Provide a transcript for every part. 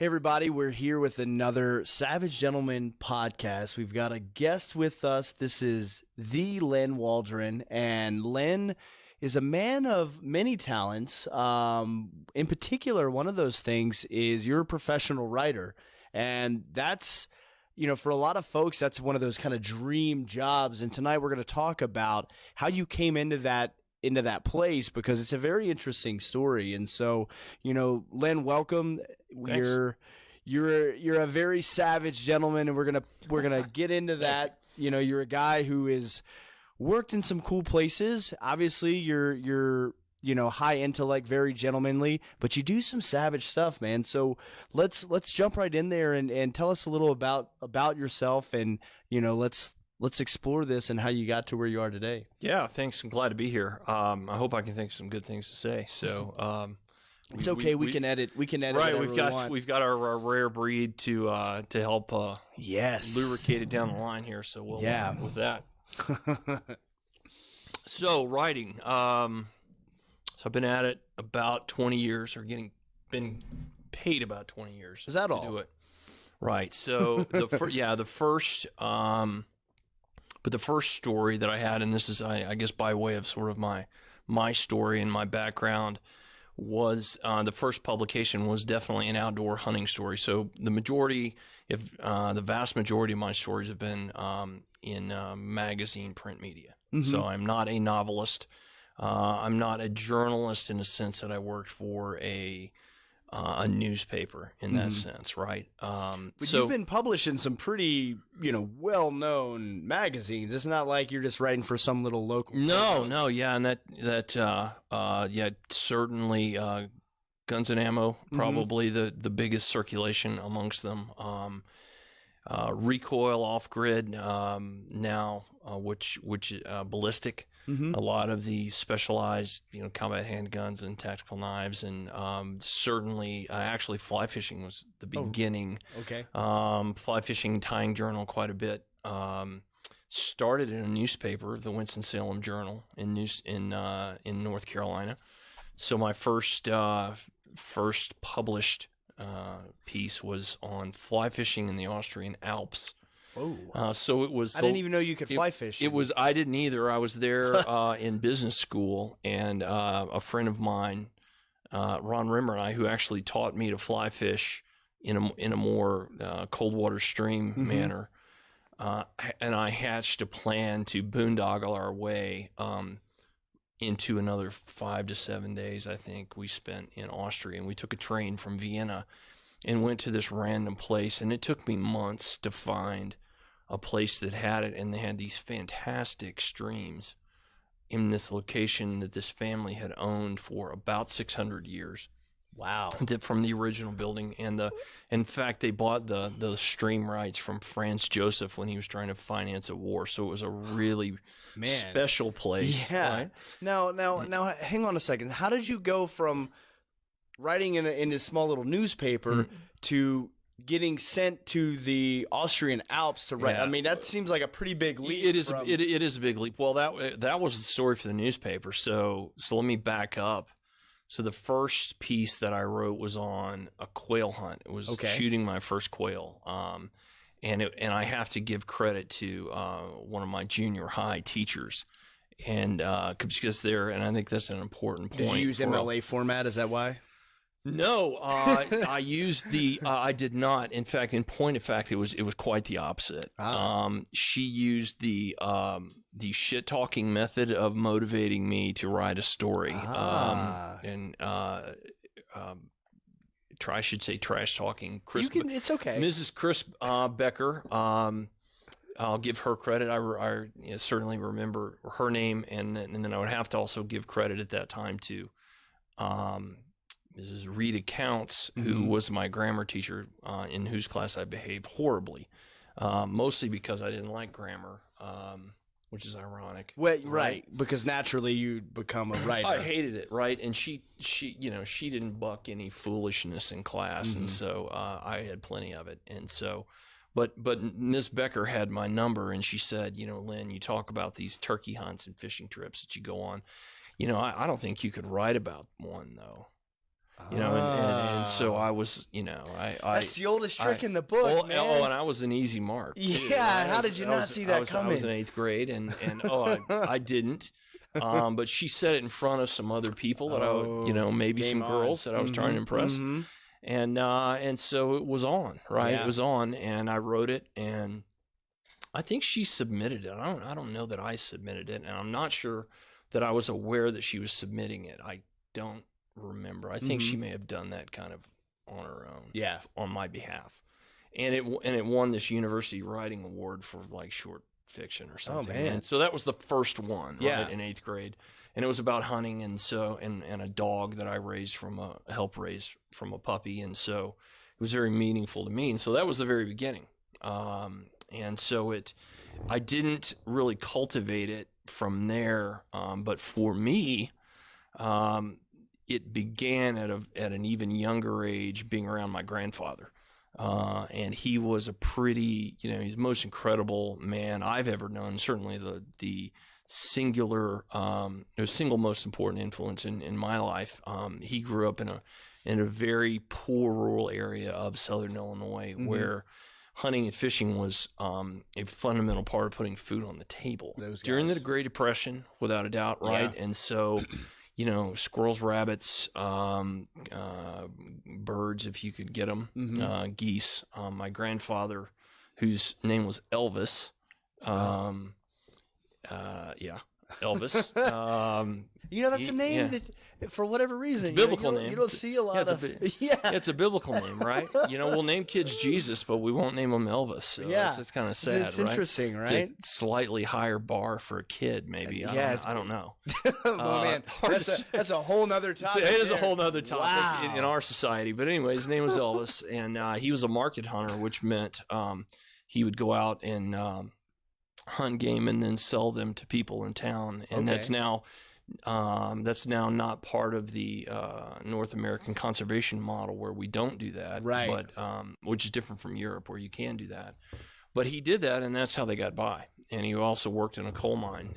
Hey everybody, we're here with another Savage Gentleman podcast. We've got a guest with us. This is the Len Waldron, and Len is a man of many talents. In particular, one of those things is you're a professional writer, and that's, for a lot of folks, that's one of those kind of dream jobs. And tonight we're going to talk about how you came into that place, because it's a very interesting story. And so, Len, welcome. Thanks. You're a very savage gentleman, and we're gonna get into that. You're a guy who is worked in some cool places. Obviously, you're high intellect, very gentlemanly, but you do some savage stuff, man. So let's jump right in there and tell us a little about yourself, and let's explore this and how you got to where you are today. Yeah, thanks. I'm glad to be here. I hope I can think of some good things to say. So it's okay. We can edit. Right. We've got our rare breed to help. Yes. Lubricate it down the line here. So we'll with that. So writing. So I've been at it about 20 years, or been paid about 20 years. Is that to all? do it. Right. So the first. But the first story that I had, and this is, I guess, by way of sort of my story and my background, was the first publication was definitely an outdoor hunting story. So the vast majority of my stories have been in magazine print media. Mm-hmm. So I'm not a novelist. I'm not a journalist in the sense that I worked for a newspaper in that sense, right? But you've been publishing some pretty, well-known magazines. It's not like you're just writing for some little local. No, yeah, and that certainly, Guns and Ammo, probably the biggest circulation amongst them. Recoil, Off Grid, now, which Ballistic. Mm-hmm. A lot of the specialized, combat handguns and tactical knives, and certainly, actually, fly fishing was the beginning. Oh, okay. Fly fishing, tying journal, quite a bit. Started in a newspaper, the Winston-Salem Journal in North Carolina. So my first published piece was on fly fishing in the Austrian Alps. Oh, so it was. I didn't even know you could fly fish. I didn't either. I was there in business school, and a friend of mine, Ron Rimmer, and I, who actually taught me to fly fish in a more cold water stream manner, and I hatched a plan to boondoggle our way into another 5 to 7 days. I think we spent in Austria, and we took a train from Vienna and went to this random place, and it took me months to find a place that had it, and they had these fantastic streams in this location that this family had owned for about 600 years. Wow. From the original building, and in fact, they bought the stream rights from Franz Joseph when he was trying to finance a war. So it was a really special place. Yeah. Right? Now, hang on a second. How did you go from writing in this small little newspaper to getting sent to the Austrian Alps to write? Yeah. I mean, that seems like a pretty big leap. It is a big leap. Well, that was the story for the newspaper. So let me back up. So the first piece that I wrote was on a quail hunt. It was shooting my first quail. And I have to give credit to one of my junior high teachers, and because and I think that's an important point. Did you use MLA format? Is that why? No, I used I did not. In fact, in point of fact, it was quite the opposite. She used the shit talking method of motivating me to write a story, I should say trash talking. It's okay. Mrs. Chris Becker. I'll give her credit. I certainly remember her name, and then I would have to also give credit at that time to Mrs. Rita Counts, who was my grammar teacher, in whose class I behaved horribly, mostly because I didn't like grammar, which is ironic. Well, right, because naturally you'd become a writer. I hated it, right? And she didn't buck any foolishness in class, and so I had plenty of it, and so. But Ms. Becker had my number, and she said, Len, you talk about these turkey hunts and fishing trips that you go on. I don't think you could write about one, though. and so I was, that's the oldest trick in the book, man. And I was an easy mark. Yeah, too, right? how did you not see that coming? I was in 8th grade, and I didn't. But she said it in front of some other people that maybe some girls that I was trying to impress. And so it was on, right? Yeah. It was on, and I wrote it, and I think she submitted it. I don't know that I submitted it, and I'm not sure that I was aware that she was submitting it. I don't remember. I think she may have done that kind of on her own, on my behalf. And it won this university writing award for like short fiction or something. Oh, man. And so that was the first one, right, in 8th grade. And it was about hunting and a dog that I helped raise from a puppy. And so it was very meaningful to me. And so that was the very beginning. And so I didn't really cultivate it from there. But for me, it began at an even younger age, being around my grandfather. And he was a pretty, he's the most incredible man I've ever known. Certainly the single most important influence in my life. He grew up in a very poor rural area of Southern Illinois where hunting and fishing was a fundamental part of putting food on the table during the Great Depression, without a doubt, right? Yeah. And so, squirrels, rabbits, birds, if you could get them, geese. My grandfather, whose name was Elvis, Elvis. That's a name that, for whatever reason, it's a biblical name. You don't see a lot of. It's a biblical name, right? We'll name kids Jesus, but we won't name them Elvis. So it's kind of sad. It's interesting, right? It's a slightly higher bar for a kid, maybe. I don't know. Oh man, that's a whole nother topic. It is a whole nother topic in our society. But anyway, his name was Elvis, and he was a market hunter, which meant he would go out and hunt game and then sell them to people in town, and that's now not part of the North American conservation model, where we don't do that, right? But which is different from Europe, where you can do that. But he did that, and that's how they got by. And he also worked in a coal mine.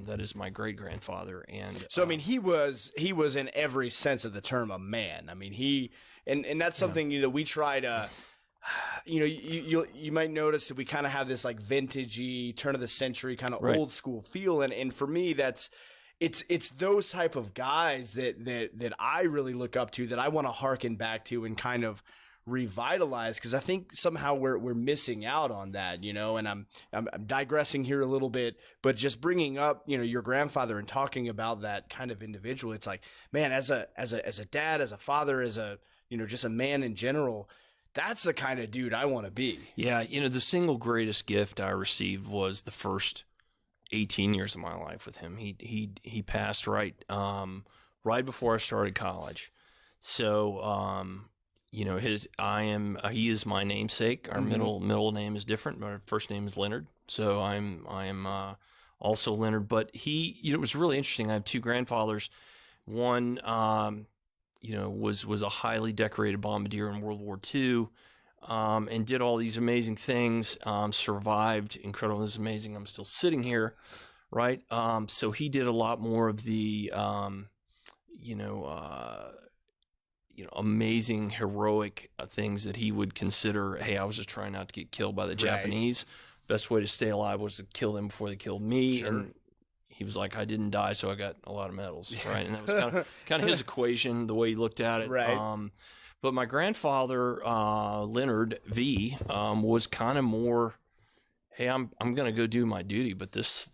That is my great grandfather. And so, I mean, he was in every sense of the term a man. I mean, and that's something that we try to. You might notice that we kind of have this like vintagey, turn of the century kind of old school feel, and for me it's those type of guys that I really look up to, that I want to harken back to and kind of revitalize, because I think somehow we're missing out on that, and I'm digressing here a little bit, but just bringing up your grandfather and talking about that kind of individual. It's like, man, as a dad, as a father, as a just a man in general, that's the kind of dude I want to be. Yeah, the single greatest gift I received was the first 18 years of my life with him. He passed right before I started college. So he is my namesake. Our middle name is different. My first name is Leonard. So I am also Leonard. But it was really interesting. I have two grandfathers. One was a highly decorated bombardier in World War II, and did all these amazing things, survived incredible. It was amazing. I'm still sitting here, right? So he did a lot more of the, amazing, heroic things that he would consider, hey, I was just trying not to get killed by the Japanese. Best way to stay alive was to kill them before they killed me. Sure. And he was like, I didn't die, so I got a lot of medals, right? And that was kind of his equation, the way he looked at it. Right. But my grandfather, Leonard V, was kind of more, hey, I'm going to go do my duty, but this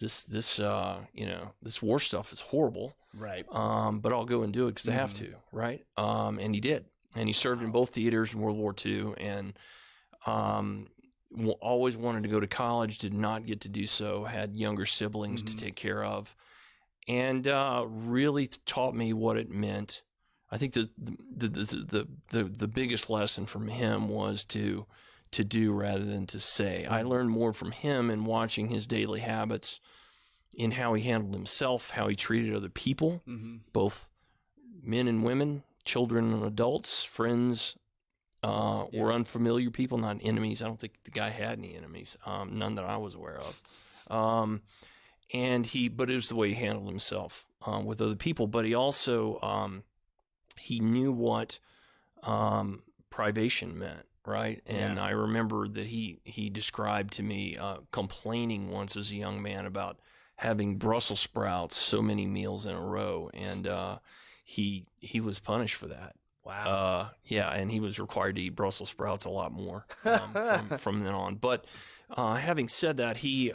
war stuff is horrible, right? But I'll go and do it because I have to, right? And he did, and he served in both theaters in World War II, and always wanted to go to college, did not get to do so, had younger siblings to take care of, and really taught me what it meant. I think the biggest lesson from him was to do rather than to say. I learned more from him in watching his daily habits, in how he handled himself, how he treated other people, both men and women, children and adults, friends, or unfamiliar people, not enemies. I don't think the guy had any enemies, none that I was aware of. But it was the way he handled himself with other people. But he also he knew what privation meant, right? And I remember that he described to me complaining once as a young man about having Brussels sprouts so many meals in a row, and he was punished for that. Wow. And he was required to eat Brussels sprouts a lot more from then on. But having said that, his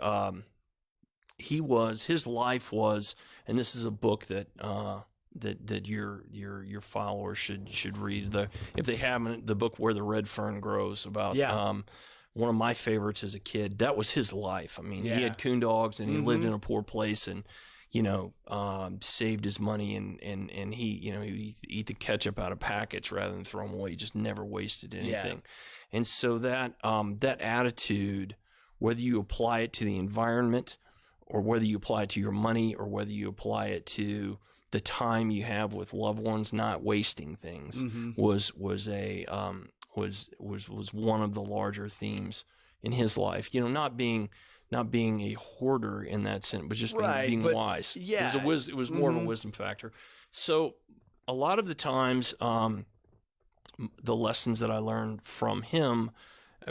life was, and this is a book that that your followers should read. If they haven't, the book Where the Red Fern Grows, about one of my favorites as a kid. That was his life. I mean, he had coon dogs, and he lived in a poor place, and saved his money, and he eat the ketchup out of packets rather than throw them away. He just never wasted anything. And so that attitude, whether you apply it to the environment, or whether you apply it to your money, or whether you apply it to the time you have with loved ones, not wasting things, was one of the larger themes in his life. Not being a hoarder in that sense, but just being wise. Yeah, it was more of a wisdom factor. So a lot of the times, the lessons that I learned from him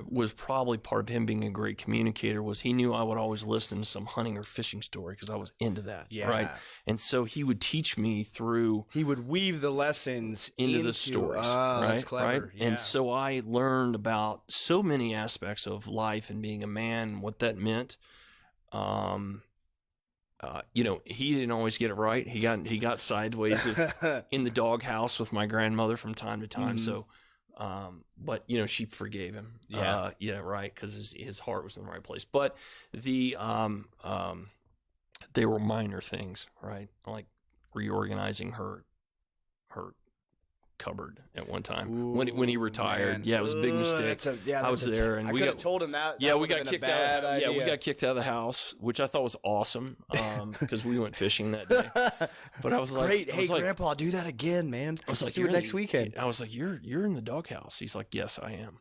was probably part of him being a great communicator. Was he knew I would always listen to some hunting or fishing story because I was into that. Yeah. Right. And so he would teach me through. He would weave the lessons into the stories. Right. That's clever. Right. Yeah. And so I learned about so many aspects of life and being a man, what that meant. He didn't always get it right. He got sideways in the doghouse with my grandmother from time to time. So. But she forgave him. Right, because his heart was in the right place. But they were minor things, right? Like reorganizing her cupboard at one time. Ooh, when he retired. Man. Yeah, it was a big mistake. I was there, and we got told him that. Yeah, we got kicked out. Yeah, we got kicked out of the house, which I thought was awesome because we went fishing that day. But I was like, "Great, hey, Grandpa, do that again, man." I was like, "Do it next weekend." I was like, "You're in the doghouse." He's like, "Yes, I am."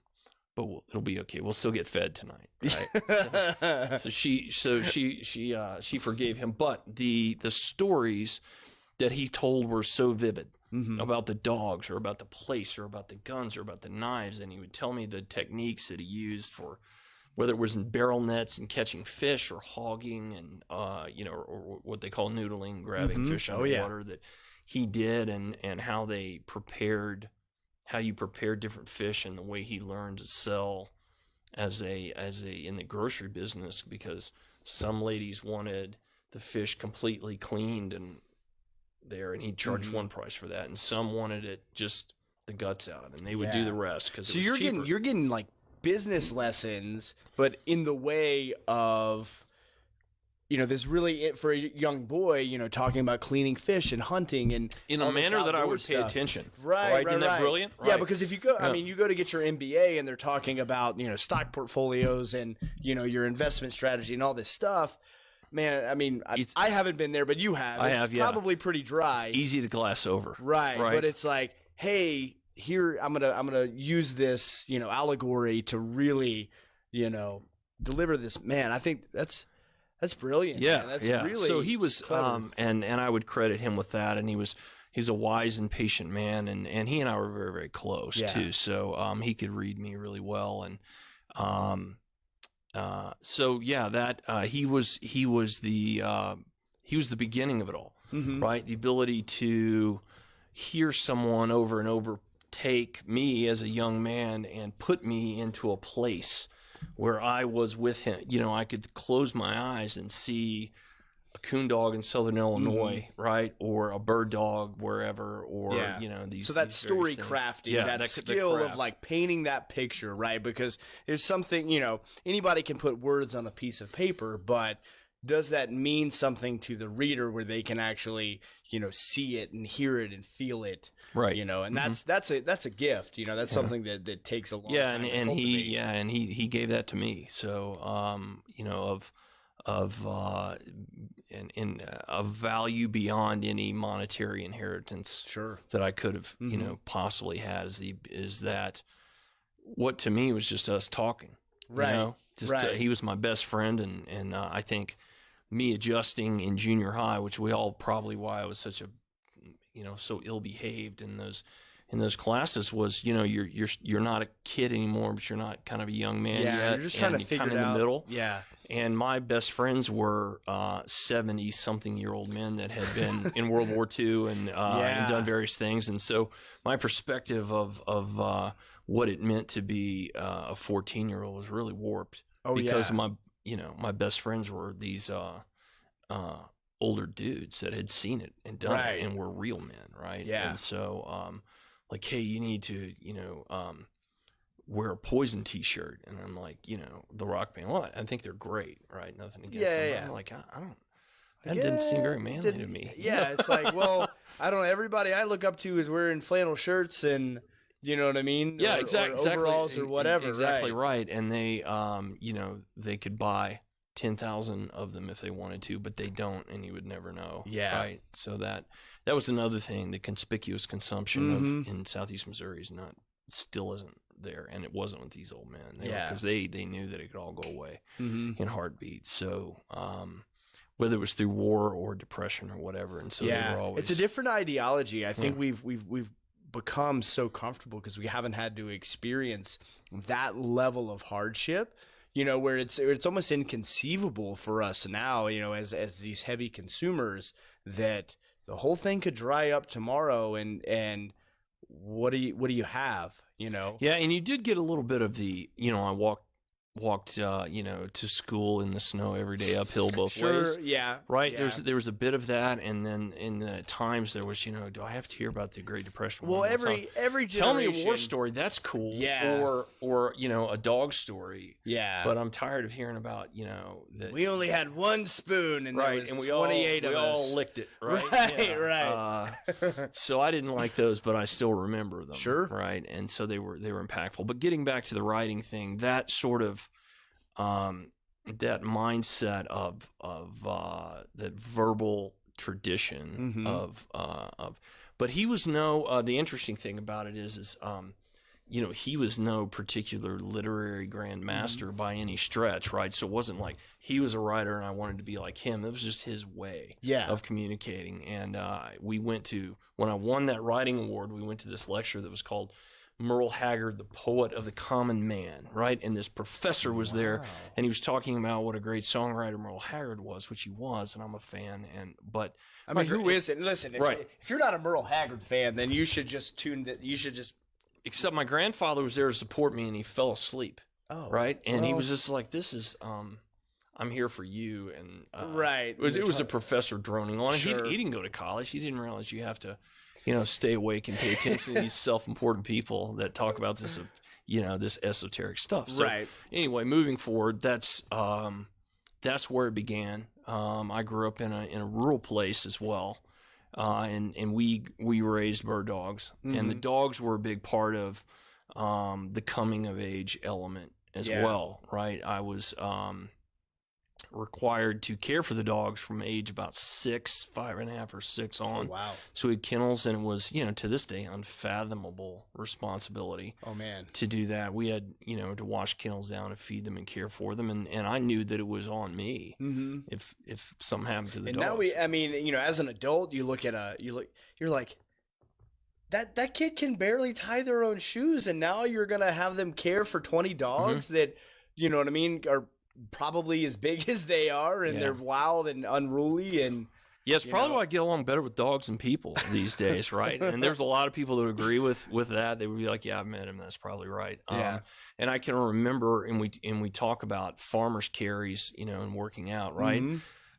But it'll be okay. We'll still get fed tonight, right? so she forgave him, but the stories that he told were so vivid. About the dogs, or about the place, or about the guns, or about the knives, and he would tell me the techniques that he used for, whether it was in barrel nets and catching fish, or hogging, and or what they call noodling, grabbing fish underwater, that he did, and how you prepared different fish, and the way he learned to sell as a in the grocery business, because some ladies wanted the fish completely cleaned and he'd charge one price for that, and some wanted it just the guts out, and they would do the rest because it was cheaper. You're getting like business lessons, but in the way of this really for a young boy, talking about cleaning fish and hunting and in a manner that I would pay attention. Right. Isn't that brilliant? Right. Yeah, because if you go, you go to get your MBA and they're talking about stock portfolios and your investment strategy and all this stuff. Man, I mean, I haven't been there, but you have. I have, Probably pretty dry. It's easy to glass over. Right. But it's like, hey, here I'm gonna use this, allegory to really, deliver this. Man, I think that's brilliant. Yeah, man. That's really so he was, clever. And I would credit him with that. And he's a wise and patient man, and he and I were very, very close too. So he could read me really well, and he was the beginning of it all, right? The ability to hear someone over and over take me as a young man and put me into a place where I was with him. I could close my eyes and see a coon dog in Southern Illinois, right? Or a bird dog wherever, or these. So that story crafting, that skill of like painting that picture, right? Because there's something, anybody can put words on a piece of paper, but does that mean something to the reader where they can actually, see it and hear it and feel it, right? And that's a gift, that's something that takes a long time. And he gave that to me. So of value beyond any monetary inheritance that I could have possibly had is that what to me was just us talking, right? He was my best friend, and I think me adjusting in junior high, which we all probably why I was such a so ill behaved in those classes was, you're not a kid anymore, but you're not kind of a young man yet. You're just trying to figure kind it of in out. the middle. Yeah. And my best friends were 70-something-year-old men that had been in World War II and done various things. And so my perspective of what it meant to be a 14-year-old was really warped. Because my best friends were these older dudes that had seen it and done it and were real men, right? Yeah. And so, like, hey, you need to, wear a Poison T-shirt, and I'm like, the rock band. Well, I think they're great, right? Nothing against them. I'm like, I don't. That didn't seem very manly to me. Yeah, it's like, well, I don't know. Everybody I look up to is wearing flannel shirts and, you know what I mean? Yeah, or exactly. Overalls or whatever. Exactly right. And they, they could buy 10,000 of them if they wanted to, but they don't, and you would never know. Yeah. Right. So that was another thing. The conspicuous consumption in Southeast Missouri still isn't there, and it wasn't with these old men. Because they knew that it could all go away in heartbeats. So whether it was through war or depression or whatever, and so they were always. It's a different ideology. I think we've become so comfortable because we haven't had to experience that level of hardship. Where it's almost inconceivable for us now, as these heavy consumers, that the whole thing could dry up tomorrow, and what do you have? Yeah, and you did get a little bit of the, I walked to school in the snow every day, uphill both ways. Yeah. Right. Yeah. There was a bit of that, and then at times there was, do I have to hear about the Great Depression? Well, every generation. Tell me a war story. That's cool. Yeah. Or a dog story. Yeah. But I'm tired of hearing about that we only had one spoon, and there was 28 of us. We all licked it. Right. Right. So I didn't like those, but I still remember them. Sure. Right. And so they were impactful. But getting back to the writing thing, that sort of that mindset of that verbal tradition of but he was the interesting thing about it is he was no particular literary grandmaster by any stretch, right? So it wasn't like he was a writer and I wanted to be like him. It was just his way of communicating. And when I won that writing award, we went to this lecture that was called Merle Haggard, the Poet of the Common Man, right? And this professor was there, and he was talking about what a great songwriter Merle Haggard was, which he was, and I'm a fan. But I mean, who isn't? Listen, if you're not a Merle Haggard fan, then you should just Except my grandfather was there to support me, and he fell asleep. Oh, right, and he was just like, "This is I'm here for you," and right. It was a professor droning on. Sure. He didn't go to college. He didn't realize you have to. Stay awake and pay attention to these self-important people that talk about this, this esoteric stuff. So, anyway, moving forward, that's where it began. I grew up in a rural place as well, and we raised bird dogs, and the dogs were a big part of the coming of age element as well. Right, I was required to care for the dogs from age about 5.5 or 6 on. Oh, wow. So we had kennels, and it was, to this day, unfathomable responsibility. Oh, man. To do that. We had, to wash kennels down and feed them and care for them. And I knew that it was on me if something happened to the dogs. Now as an adult, you're like, that kid can barely tie their own shoes, and now you're going to have them care for 20 dogs that, are probably as big as they are, and they're wild and unruly, and it's probably why I get along better with dogs than people these days, right? And there's a lot of people that agree with that. They would be like, "Yeah, I've met him. That's probably right." And I can remember, and we talk about farmers' carries, and working out, right?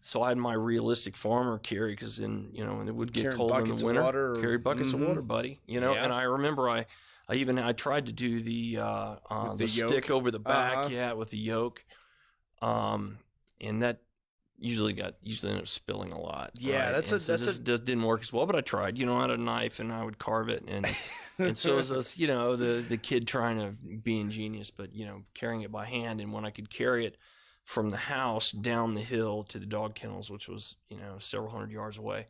So I had my realistic farmer carry because when it would get cold in the winter, carry buckets of water, buddy. And I remember I tried to do the stick over the back, with the yoke. And that usually ended up spilling a lot. Yeah, right? Just didn't work as well, but I tried. I had a knife and I would carve it, and so it was the kid trying to be ingenious, but carrying it by hand. And when I could carry it from the house down the hill to the dog kennels, which was several hundred yards away,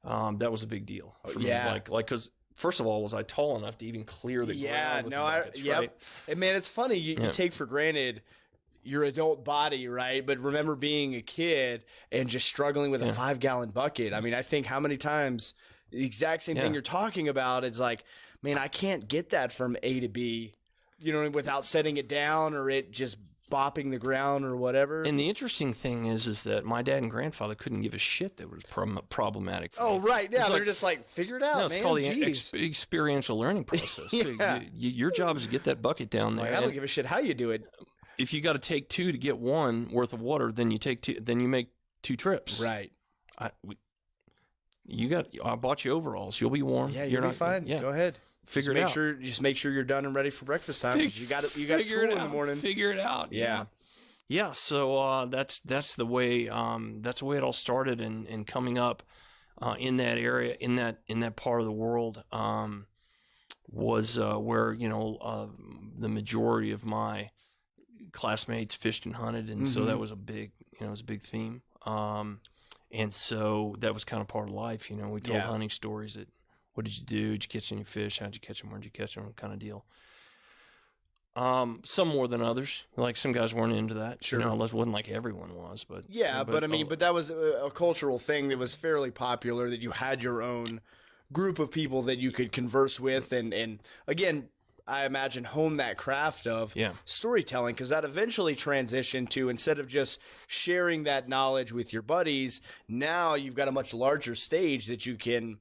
that was a big deal for me. Like because. First of all, was I tall enough to even clear the ground with the buckets, right? And man, it's funny you take for granted your adult body, right? But remember being a kid and just struggling with a 5-gallon bucket. I mean, I think how many times the exact same thing you're talking about. It's like, man, I can't get that from A to B, without setting it down or it just bopping the ground or whatever. And the interesting thing is that my dad and grandfather couldn't give a shit that was problematic. Oh, right. Yeah, they're just like, figure it out, man. It's called the experiential learning process. Your job is to get that bucket down there. Like, I don't give a shit how you do it. If you got to take 2 to get 1 worth of water, then you take 2. Then you make 2 trips. Right. I bought you overalls. You'll be warm. Yeah, you'll be fine. Yeah. Go ahead. Figure it out. Just make sure you're done and ready for breakfast time. You got school in the morning. Figure it out. Yeah. Yeah. So that's the way it all started, and coming up in that area, in that part of the world, was where the majority of my classmates fished and hunted, and so that was a big theme. And so that was kind of part of life. We told hunting stories that. What did you do? Did you catch any fish? How'd you catch them? Where'd you catch them? Kind of deal. Some more than others. Like some guys weren't into that. Sure. It wasn't like everyone was, but but that was a cultural thing that was fairly popular. That you had your own group of people that you could converse with, and again, I imagine hone that craft of storytelling, because that eventually transitioned to, instead of just sharing that knowledge with your buddies, now you've got a much larger stage that you can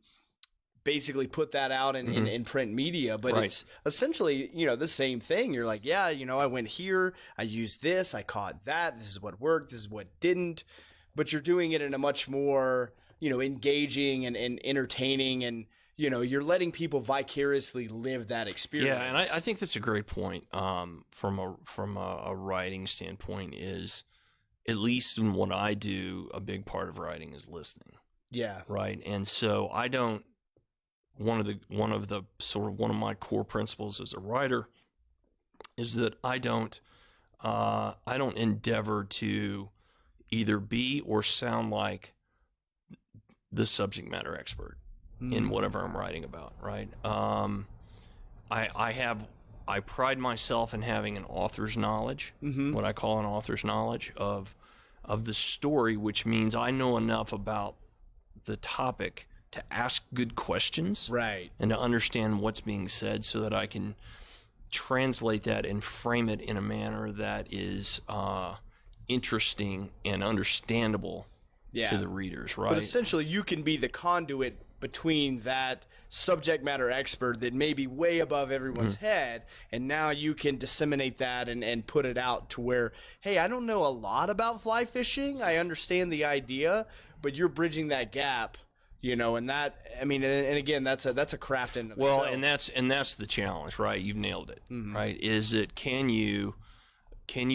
basically put that out in print media, but it's essentially, the same thing. You're like, I went here, I used this, I caught that, this is what worked, this is what didn't, but you're doing it in a much more, engaging and entertaining, and, you're letting people vicariously live that experience. Yeah, and I think that's a great point from a writing standpoint. Is, at least in what I do, a big part of writing is listening. Yeah. Right. And so I don't, one of my core principles as a writer is that I don't endeavor to either be or sound like the subject matter expert in whatever I'm writing about. Right. I pride myself in having an author's knowledge, what I call an author's knowledge of the story, which means I know enough about the topic to ask good questions, right, and to understand what's being said, so that I can translate that and frame it in a manner that is interesting and understandable to the readers, right? But essentially, you can be the conduit between that subject matter expert that may be way above everyone's head, and now you can disseminate that and put it out to where, hey, I don't know a lot about fly fishing, I understand the idea, but you're bridging that gap. And that, and again, that's a craft in itself. Well, and that's the challenge, right? You've nailed it, right? Is it, can you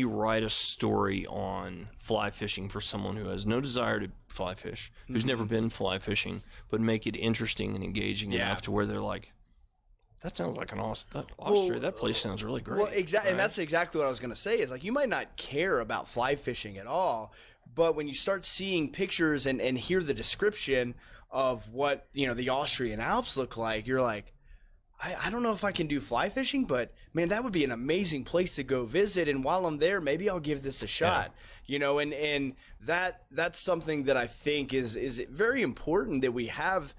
write a story on fly fishing for someone who has no desire to fly fish, who's never been fly fishing, but make it interesting and engaging enough to where they're like, that sounds like an Austria. That place sounds really great. Well, exactly, right? And that's exactly what I was going to say. Is like, you might not care about fly fishing at all, but when you start seeing pictures and hear the description of what the Austrian Alps look like, you're like, I don't know if I can do fly fishing, but man, that would be an amazing place to go visit. And while I'm there, maybe I'll give this a shot. And that's something that I think is very important, that we have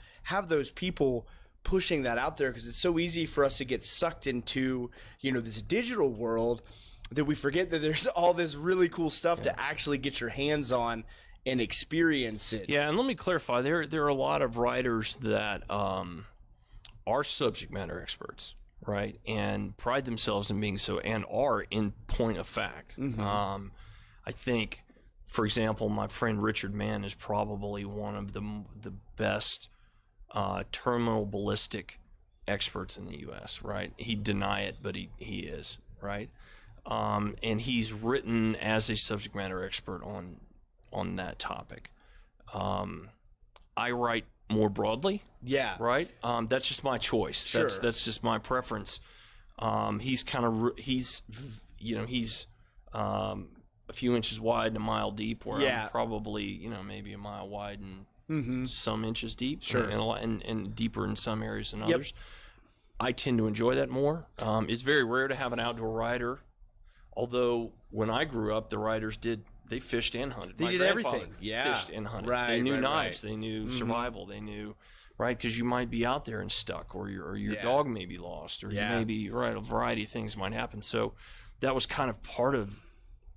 those people pushing that out there, because it's so easy for us to get sucked into this digital world that we forget that there's all this really cool stuff to actually get your hands on and experience it. Yeah, and let me clarify, there are a lot of writers that are subject matter experts, right, and pride themselves in being so, and are in point of fact. I think, for example, my friend Richard Mann is probably one of the best terminal ballistic experts in the U.S., right? He'd deny it, but he is, right? And he's written as a subject matter expert on that topic. I write more broadly. Yeah. Right. That's just my choice. Sure. That's just my preference. He's a few inches wide and a mile deep, where I'm probably maybe a mile wide and some inches deep. Sure. And deeper in some areas than others. I tend to enjoy that more. It's very rare to have an outdoor writer. Although when I grew up, the writers they fished and hunted. They did everything. Yeah. Fished and hunted. Right. They knew knives. Right. They knew survival. They knew right? Because you might be out there and stuck, or your dog may be lost, or you may be, right, a variety of things might happen. So that was kind of part of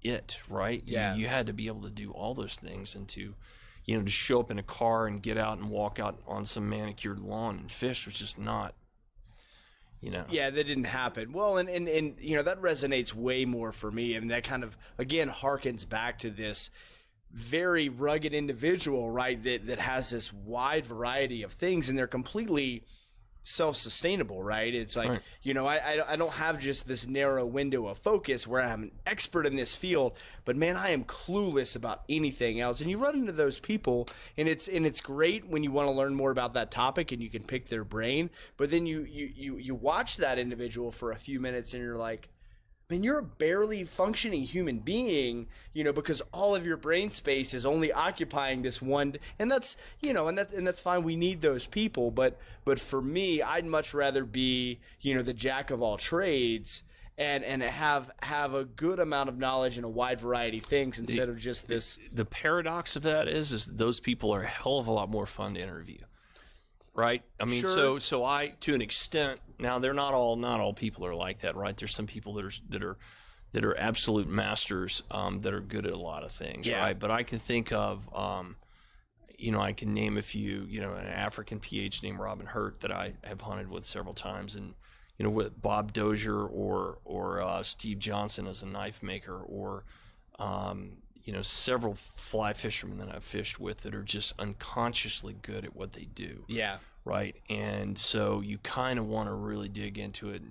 it, right? You had to be able to do all those things, and to show up in a car and get out and walk out on some manicured lawn and fish was just not, Yeah, that didn't happen. Well, and that resonates way more for me. And that kind of, again, harkens back to this very rugged individual, right, that has this wide variety of things, and they're completely self-sustainable, right? It's like, I don't have just this narrow window of focus where I'm an expert in this field, but man, I am clueless about anything else. And you run into those people, and it's great when you want to learn more about that topic and you can pick their brain, but then you watch that individual for a few minutes and you're like, man, you're a barely functioning human being, because all of your brain space is only occupying this one, and that's, and that's fine. We need those people, but for me, I'd much rather be, the jack of all trades and have a good amount of knowledge in a wide variety of things instead of just this. The paradox of that is those people are a hell of a lot more fun to interview. Right. I mean, sure. so I, to an extent, now they're not all people are like that, right? There's some people that are absolute masters, that are good at a lot of things, right? But I can think of, I can name a few, an African PH named Robin Hurt that I have hunted with several times, and with Bob Dozier or Steve Johnson as a knife maker, or several fly fishermen that I've fished with that are just unconsciously good at what they do. Yeah. Right. And so you kind of want to really dig into it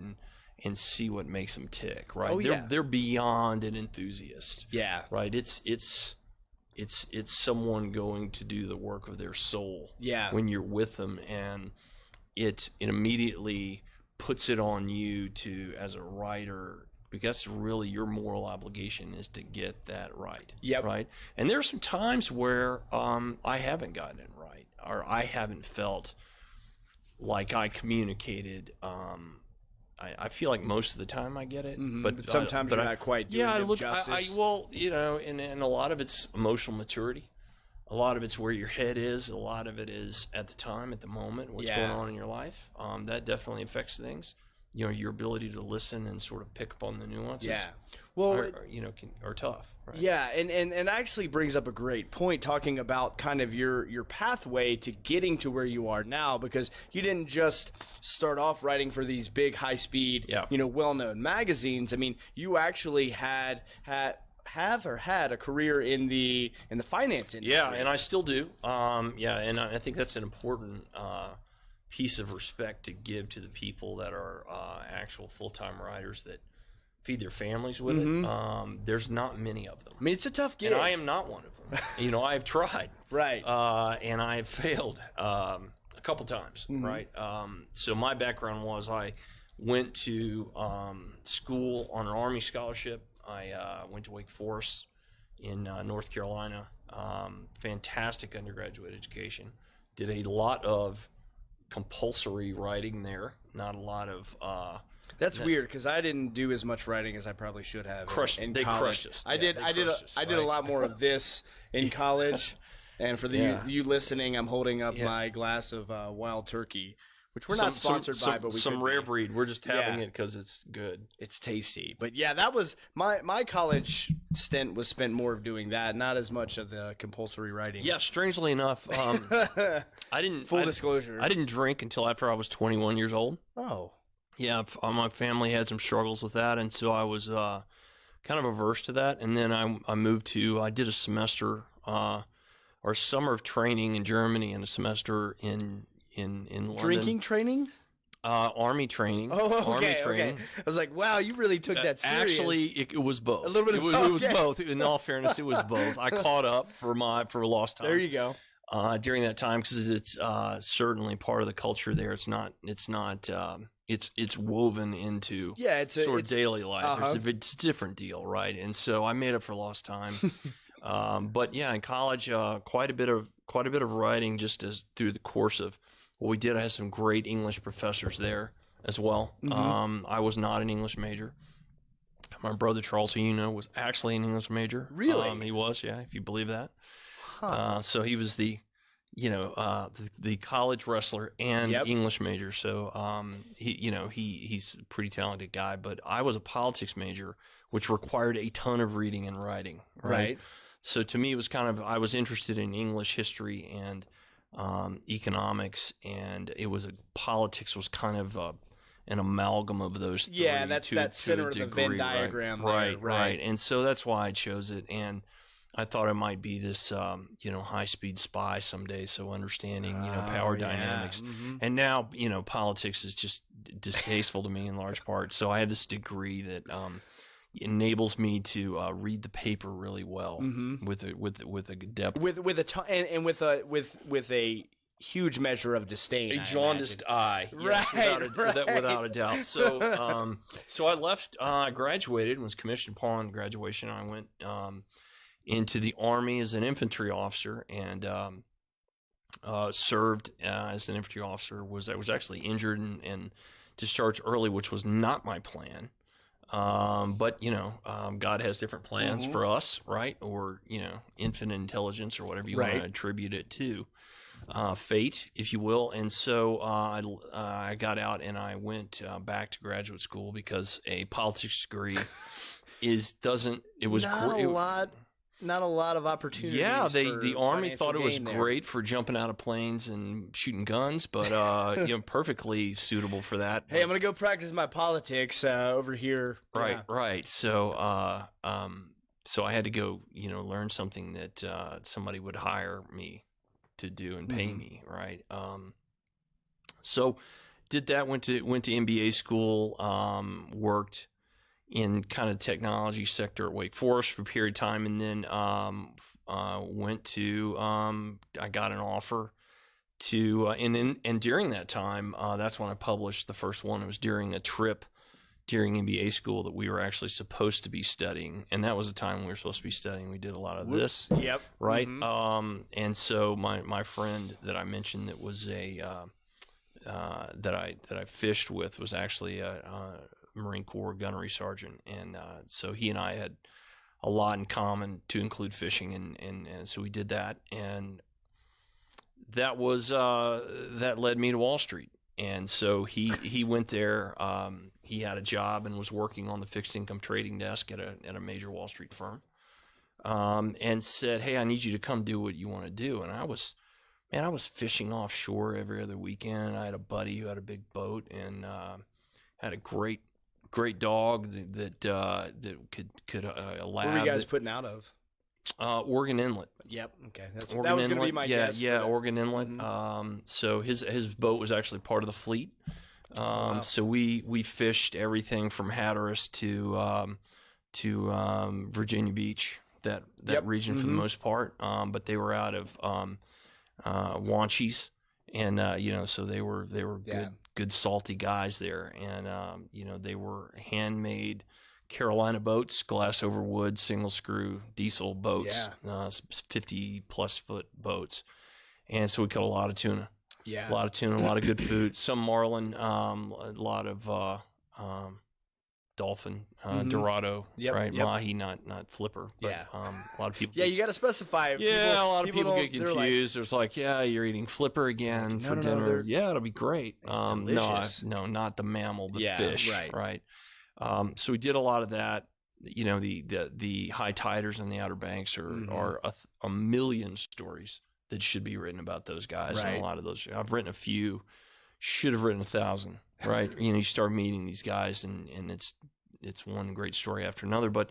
and see what makes them tick. Right. Oh, They're beyond an enthusiast. Yeah. Right. It's someone going to do the work of their soul. Yeah. When you're with them, and it immediately puts it on you to, as a writer, because really your moral obligation is to get that right. Yep. Right. And there's some times where I haven't gotten it right, or I haven't felt like I communicated. I feel like most of the time I get it, but sometimes you're not quite doing it justice. And a lot of it's emotional maturity. A lot of it's where your head is. A lot of it is at the time, at the moment, what's going on in your life. That definitely affects things. Your ability to listen and sort of pick up on the nuances. Yeah. Well, are tough. Right? Yeah, and actually brings up a great point, talking about kind of your pathway to getting to where you are now, because you didn't just start off writing for these big, high speed, well-known magazines. I mean, you actually had a career in the finance industry. Yeah, and I still do. And I think that's an important piece of respect to give to the people that are actual full-time writers that feed their families with it. There's not many of them. I mean, it's a tough gig. And I am not one of them. I've tried. Right. And I've failed a couple times, right? So my background was I went to school on an Army scholarship. I went to Wake Forest in North Carolina. Fantastic undergraduate education. Did a lot of compulsory writing there, not a lot of that's weird, because I didn't do as much writing as I probably should have in they college. crushed us. I did a lot more of this in college. And for you listening, I'm holding up my glass of Wild Turkey, which we're not sponsored by, but we some rare breed. We're just having it because it's good. It's tasty. But yeah, that was my college stint was spent more of doing that, not as much of the compulsory writing. Yeah, strangely enough, I didn't. Full disclosure, I didn't drink until after I was 21 years old. Oh. Yeah, my family had some struggles with that, and so I was kind of averse to that. And then I did a semester or summer of training in Germany and a semester in London. Drinking training? Army training. Oh, okay, Army training. Okay. I was like, wow, you really took that serious. Actually, it was both. A little bit. It was both. In all fairness, it was both. I caught up for lost time. There you go. During that time, because it's certainly part of the culture there. It's woven into it's daily life. It's a different deal, right? And so I made up for lost time. But yeah, in college, quite a bit of writing just as through the course of what we did. I had some great English professors there as well. I was not an English major. My brother Charles, who was actually an English major. Really? He was, if you believe that. Huh. So he was the the college wrestler and Yep. English major. So he's a pretty talented guy. But I was a politics major, which required a ton of reading and writing. Right. So to me, it was I was interested in English history and economics, and politics was kind of an amalgam of those three. Yeah, that's that center of the Venn diagram. Right. And so that's why I chose it. And I thought I might be this, high-speed spy someday. So understanding, power dynamics. Mm-hmm. And now, politics is just distasteful to me in large part. So I have this degree that enables me to read the paper really well with a depth, with a huge measure of disdain, a jaundiced eye, without a doubt. So, so I left. I graduated and was commissioned upon graduation. I went into the Army as an infantry officer and served as an infantry officer. I was actually injured and discharged early, which was not my plan. But God has different plans for us, right? Or infinite intelligence, or whatever you want to attribute it to, fate, if you will. And so I got out and I went back to graduate school because a politics degree not a lot of opportunities. Yeah, the Army thought it was great for jumping out of planes and shooting guns, but perfectly suitable for that. Hey, I'm gonna go practice my politics over here. Right. So, so I had to go, learn something that somebody would hire me to do and pay me, right? So did that. Went to MBA school. Worked in kind of the technology sector at Wake Forest for a period of time, and then went to I got an offer to and during that time, that's when I published the first one. It was during a trip during MBA school that we were actually supposed to be studying, and that was the time we were supposed to be studying. We did a lot of this, right? And so my friend that I mentioned that was that I fished with was actually a Marine Corps gunnery sergeant, and so he and I had a lot in common, to include fishing, and so we did that, and that was that led me to Wall Street. And so he went there. He had a job and was working on the fixed income trading desk at a major Wall Street firm, and said, "Hey, I need you to come do what you want to do." And I was fishing offshore every other weekend. I had a buddy who had a big boat and had a great dog that could allow. Where were you guys putting out of? Oregon Inlet. Yep. Okay. That was going to be my guess. Yeah, Oregon Inlet. So his boat was actually part of the fleet. So we fished everything from Hatteras to Virginia Beach, that region for the most part. But they were out of Wanchese, and so they were good salty guys there, and they were handmade Carolina boats, glass over wood, single screw diesel boats, 50+ foot boats, and so we caught a lot of tuna. A lot of tuna, a lot of good food, some marlin, a lot of dolphin, Dorado, right? Mahi, not flipper, but a lot of people. Yeah, you got to specify. A lot of people get confused. There's like, you're eating flipper again for dinner. It'll be great. No, not the mammal, the fish, right? So we did a lot of that. The high tiders on the Outer Banks are a million stories that should be written about those guys, and a lot of those. I've written a few, should have written 1,000, right? You start meeting these guys, and it's one great story after another. But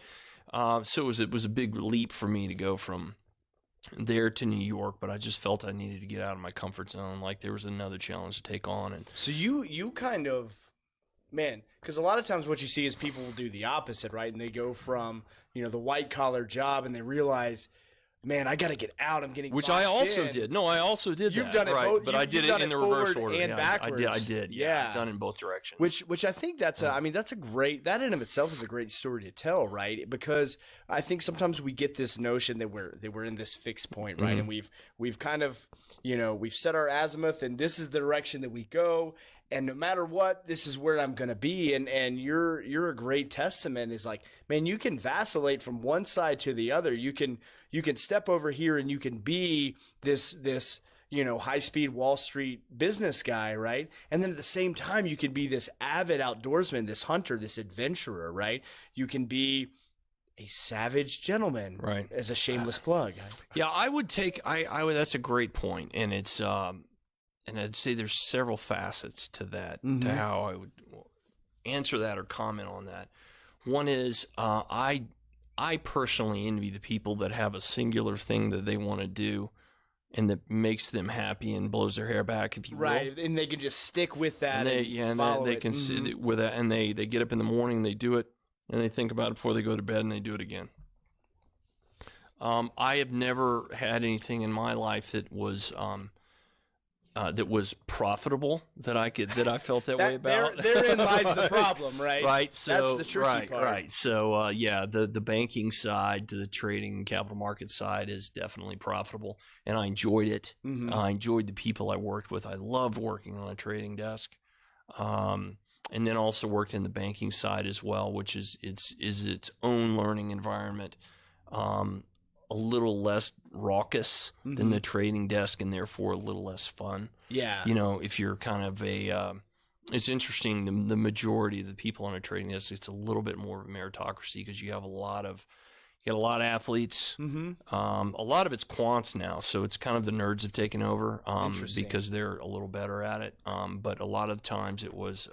so it was a big leap for me to go from there to New York, but I just felt I needed to get out of my comfort zone. Like there was another challenge to take on. And so you kind of. Man, because a lot of times what you see is people will do the opposite, right? And they go from, the white-collar job and they realize, man, I got to get out. I'm getting Which I also in. did. No, I also did You've that. done it right. both. But I did it in the reverse order. And backwards. I did. Yeah. I've done it in both directions. Which I think that's that in of itself is a great story to tell, right? Because I think sometimes we get this notion that we're in this fixed point, right? And we've kind of, we've set our azimuth and this is the direction that we go. And no matter what, this is where I'm going to be. And you're a great testament is like, man, you can vacillate from one side to the other. You can step over here and you can be this, high-speed Wall Street business guy, right? And then at the same time, you can be this avid outdoorsman, this hunter, this adventurer, right? You can be a savage gentleman, right? As a shameless plug. Yeah, I would that's a great point, and it's and I'd say there's several facets to that, Mm-hmm. to how I would answer that or comment on that. One is I personally envy the people that have a singular thing that they want to do and that makes them happy and blows their hair back, if you will. Right, and they can just stick with that. And they can sit with that, and they get up in the morning, they do it, and they think about it before they go to bed, and they do it again. I have never had anything in my life that was profitable that I felt that way about. Therein lies the problem, right? Right. So that's the tricky part. Right. So the banking side to the trading and capital market side is definitely profitable, and I enjoyed it. Mm-hmm. I enjoyed the people I worked with. I loved working on a trading desk, and then also worked in the banking side as well, which is its own learning environment. A little less raucous Mm-hmm. than the trading desk, and therefore a little less fun. Yeah. If you're kind of it's interesting, the majority of the people on a trading desk, it's a little bit more of a meritocracy because you got a lot of athletes. Mm-hmm. A lot of it's quants now, so it's kind of the nerds have taken over because they're a little better at it. But a lot of times it was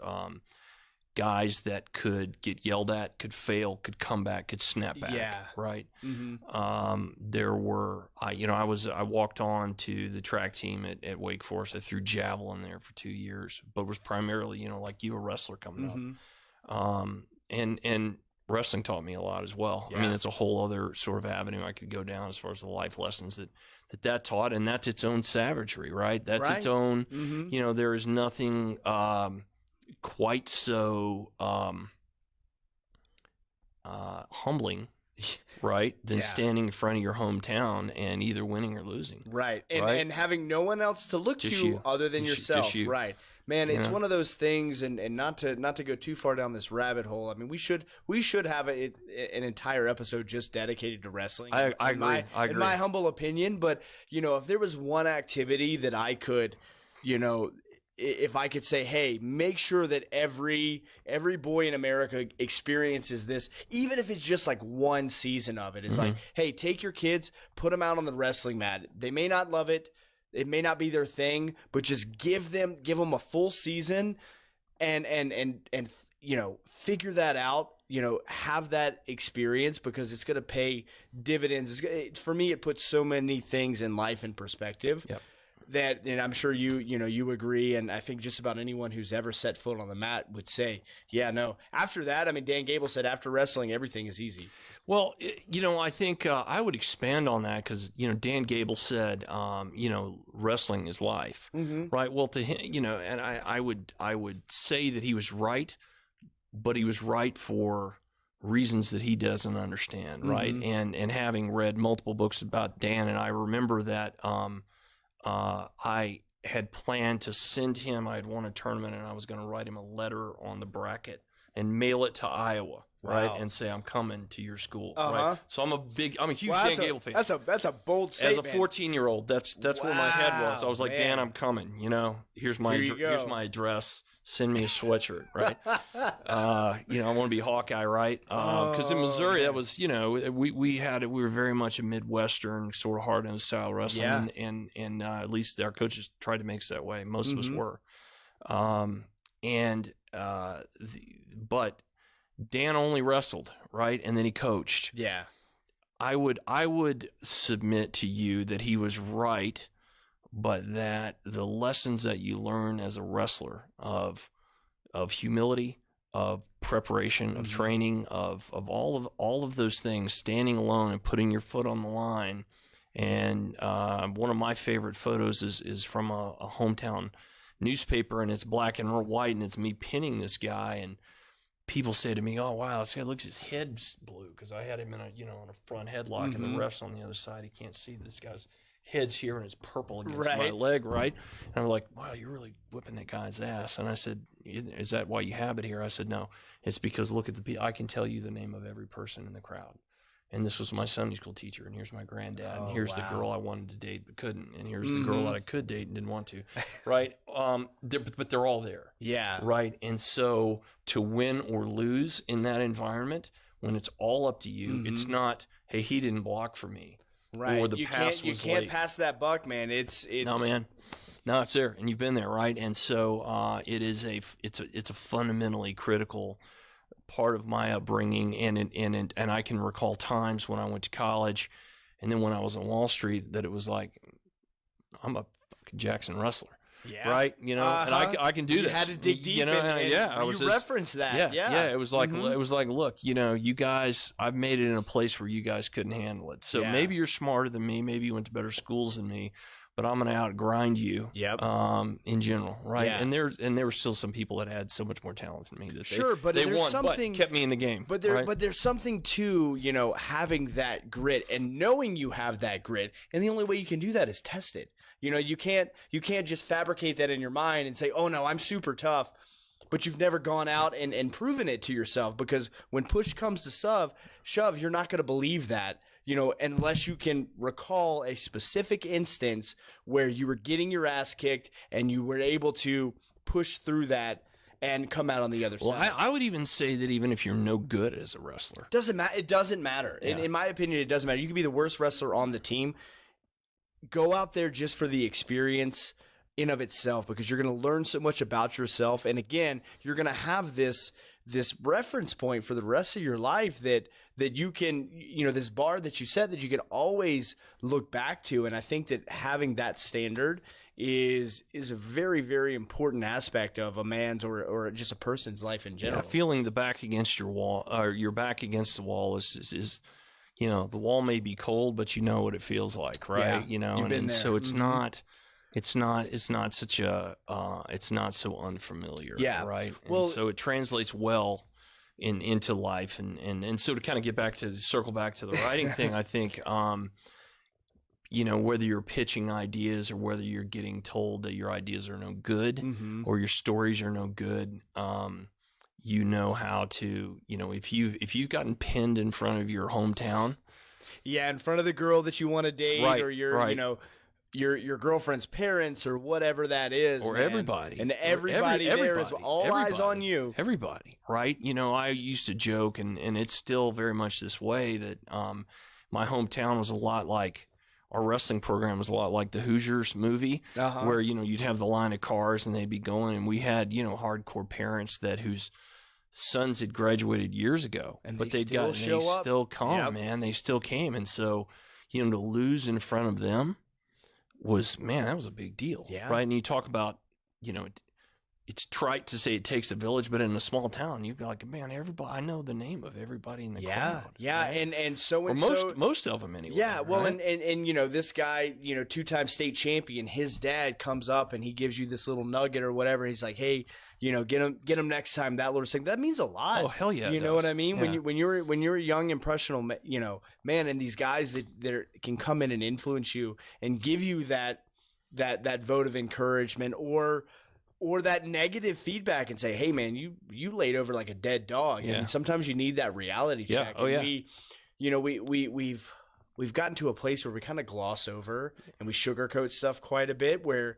guys that could get yelled at, could fail, could come back, could snap back. Yeah. Right. Mm-hmm. There were, I walked on to the track team at Wake Forest. I threw javelin there for 2 years, but was primarily, like you, a wrestler coming up. And wrestling taught me a lot as well. Yeah. I mean, it's a whole other sort of avenue I could go down as far as the life lessons that taught, and that's its own savagery, right? That's its own, Mm-hmm. There is nothing quite so humbling, right, than standing in front of your hometown and either winning or losing. Right. And having no one else to look Just to you. other than Just yourself. you. Right. Man, it's one of those things, and not to go too far down this rabbit hole. I mean, we should have an entire episode just dedicated to wrestling. I agree. In my humble opinion, but if there was one activity that I could, if I could say, hey, make sure that every boy in America experiences this, even if it's just like one season of it. It's like, hey, take your kids, put them out on the wrestling mat. They may not love it. It may not be their thing, but just give them a full season and figure that out. Have that experience, because it's going to pay dividends. For me, it puts so many things in life in perspective. Yep. And I'm sure you agree, and I think just about anyone who's ever set foot on the mat would say, yeah, no. After that, I mean, Dan Gable said after wrestling, everything is easy. Well, I think I would expand on that because, Dan Gable said, wrestling is life, right? Well, to him, and I would say that he was right, but he was right for reasons that he doesn't understand, right? And having read multiple books about Dan, and I remember that I had planned to send him, I had won a tournament, and I was going to write him a letter on the bracket and mail it to Iowa. Right. Wow. And say, I'm coming to your school. Right. So I'm a huge Wow, Dan Gable fan. That's a bold statement. As a 14-year-old, that's where my head was. I was like, man. Dan, I'm coming. Here's my address. Send me a sweatshirt. Right. I want to be Hawkeye. Right. Because in Missouri, that was, we were very much a Midwestern sort of hard-nosed style wrestling. Yeah. And at least our coaches tried to make us that way. Most of us were. But Dan only wrestled, right? And then he coached. Yeah. I would submit to you that he was right, but that the lessons that you learn as a wrestler of humility, of preparation, of training, of all of those things, standing alone and putting your foot on the line. And one of my favorite photos is from a hometown newspaper, and it's black and white, and it's me pinning this guy, and people say to me, "Oh wow, this guy looks, his head's blue," because I had him in a front headlock, and the ref's on the other side. He can't see this guy's head's here, and it's purple against my leg, right? And I'm like, "Wow, you're really whipping that guy's ass." And I said, "Is that why you have it here?" I said, "No, it's because look at I can tell you the name of every person in the crowd. and this was my Sunday school teacher, and here's my granddad, and Oh, here's the wow. girl I wanted to date but couldn't, and here's the girl that I could date and didn't want to, right? But they're all there, Yeah. right? And so to win or lose in that environment, when it's all up to you, it's not, hey, he didn't block for me, Right. or the pass you was can't late. pass that buck, man. It's No, man. No, it's there, and you've been there, right? And so it's a fundamentally critical part of my upbringing, and I can recall times when I went to college, and then when I was on Wall Street, that it was like, I'm a fucking Jackson wrestler, Yeah. right? You know, and I can do You this. had to dig deep. You know, and I was you referenced that. yeah. It was like look, you know, you guys, I've made it in a place where you guys couldn't handle it. So Yeah. maybe you're smarter than me, maybe you went to better schools than me, but I'm going to outgrind you. Yep. In general, right? Yeah. And there were still some people that had so much more talent than me that Sure, but they there's won, something- but kept me in the game. But right? there's something to, you know, having that grit and knowing you have that grit, and the only way you can do that is test it. You know, you can't just fabricate that in your mind and say, "Oh no, I'm super tough," but you've never gone out and proven it to yourself, because when push comes to shove, you're not going to believe that, you know, unless you can recall a specific instance where you were getting your ass kicked and you were able to push through that and come out on the other Well, side. I would even say that even if you're no good as a wrestler, Doesn't matter. It doesn't matter. Yeah. In my opinion, it doesn't matter. You could be the worst wrestler on the team. Go out there just for the experience in of itself, because you're going to learn so much about yourself. And again, you're going to have this reference point for the rest of your life that you can, you know, this bar that you set that you can always look back to. And I think that having that standard is a very, very important aspect of a man's or just a person's life in general. yeah, feeling the back against your wall, or your back against the wall is you know, the wall may be cold, but you know what it feels like, right? Yeah, you know, you've been and there. so it's Mhm. not such a it's not so unfamiliar, Yeah. right? Well- and so it translates well into life, and so to kind of circle back to the writing thing, I think you know, whether you're pitching ideas or whether you're getting told that your ideas are no good Mhm. or your stories are no good, you know how to, you know, if you've gotten pinned in front of your hometown, Yeah, in front of the girl that you want to date, Right, or your, right. you know, your girlfriend's parents, or whatever that is, or man. everybody, and or everybody there is everybody, all eyes on you. everybody, right? You know, I used to joke, and it's still very much this way, that my hometown was a lot like, our wrestling program was a lot like the Hoosiers movie, Uh-huh. where, you know, you'd have the line of cars and they'd be going, and we had, you know, hardcore parents whose sons had graduated years ago, And but they still show up. still come, Yep. man. They still came. And so, you know, to lose in front of them was, man, that was a big deal. Yeah. Right. And you talk about, you know, it's trite to say it takes a village, but in a small town, you've got like, man, everybody, I know the name of everybody in the crowd. Yeah, right? and so or and most so. most of them anyway. Yeah, well, right? and you know, this guy, you know, 2-time state champion, his dad comes up and he gives you this little nugget or whatever. He's like, hey, you know, get him next time. That little thing, that means a lot. Oh, hell yeah, it You know does. what I mean? Yeah. When you're a young, impressionable, you know, man, and these guys can come in and influence you and give you that vote of encouragement or that negative feedback and say, hey man, you laid over like a dead dog. Yeah. And sometimes you need that reality Yeah. check. Oh, And yeah. we, you know, we've gotten to a place where we kind of gloss over and we sugarcoat stuff quite a bit, where,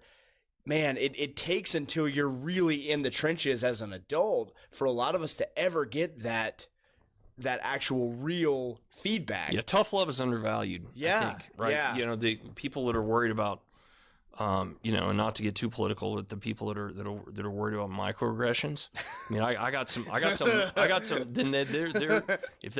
man, it takes until you're really in the trenches as an adult for a lot of us to ever get that actual real feedback. Yeah, tough love is undervalued. Yeah, I think, right. yeah. You know, the people that are worried about, you know, and not to get too political, but the people that are worried about microaggressions. I mean, I got some. Then they're if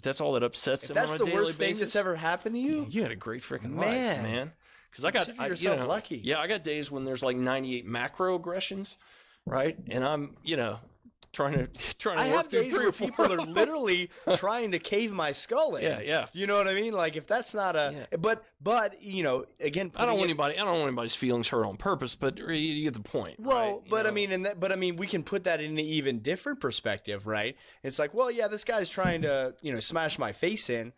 that's all that upsets If them that's on a the daily worst thing basis, that's ever happened to you, you had a great freaking Man. life, man. Because I Consider yourself lucky. Yeah, I got days when there's like 98 macroaggressions, right? And I'm, you know, trying to I work have through days 3 where or 4. people are literally trying to cave my skull in. Yeah. You know what I mean? Like if that's not but you know, again, I don't want putting anybody. I don't want anybody's feelings hurt on purpose, but you get the point. Well, right? You but know? I mean, we can put that in an even different perspective, right? It's like, well, yeah, this guy's trying to, you know, smash my face in,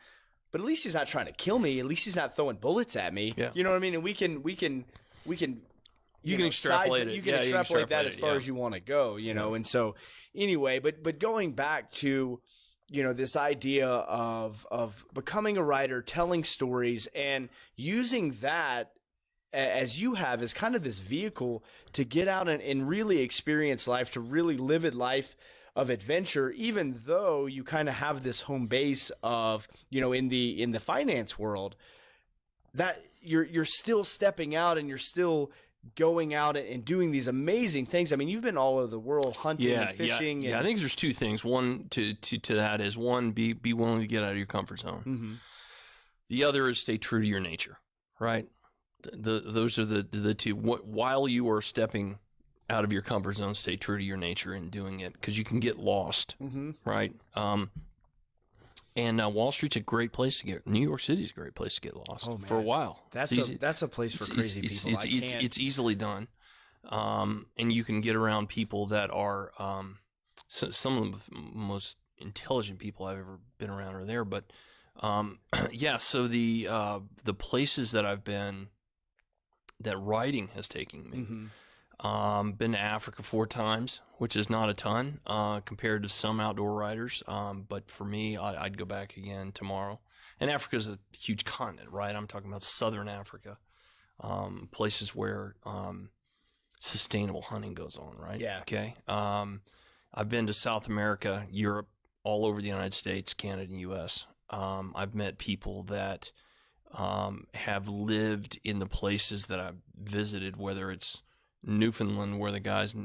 but at least he's not trying to kill me. At least he's not throwing bullets at me. Yeah. You know what I mean? And we can You can extrapolate it. You can Yeah, you can extrapolate that extrapolate as it, far yeah. as you want to go, you know. And so anyway, but going back to this idea of becoming a writer, telling stories, and using that as you have as kind of this vehicle to get out and really experience life, to really live a life of adventure, even though you kind of have this home base of, in the finance world, that you're still stepping out and you're still going out and doing these amazing things. I mean, you've been all over the world hunting and fishing. Yeah. I think there's two things. One to that is, one, be willing to get out of your comfort zone. Mm-hmm. The other is stay true to your nature, right? Those are the two. While you are stepping out of your comfort zone, stay true to your nature and doing it, because you can get lost, mm-hmm. right? And Wall Street's a great place to get. New York City's a great place to get lost for a while. That's a place for crazy people. It's easily done, and you can get around people that are some of the most intelligent people I've ever been around are there. But so the places that I've been, that writing has taken me. Mm-hmm. Been to Africa 4 times, which is not a ton compared to some outdoor writers. But for me, I'd go back again tomorrow. And Africa is a huge continent, right? I'm talking about southern Africa, places where sustainable hunting goes on, right? Yeah. Okay. I've been to South America, Europe, all over the United States, Canada, and U.S. I've met people that have lived in the places that I've visited, whether it's Newfoundland, where the guy's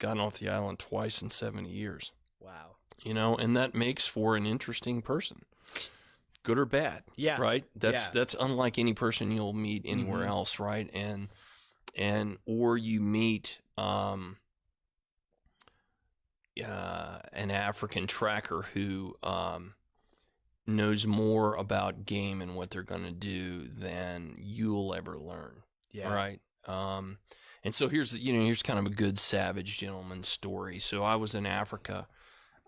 gotten off the island twice in 70 years. Wow. And that makes for an interesting person, good or bad. Yeah. Right. That's unlike any person you'll meet anywhere mm-hmm. else. Right. Or you meet an African tracker who knows more about game and what they're going to do than you'll ever learn. Yeah. Right. And so here's kind of a good savage gentleman story. So I was in Africa,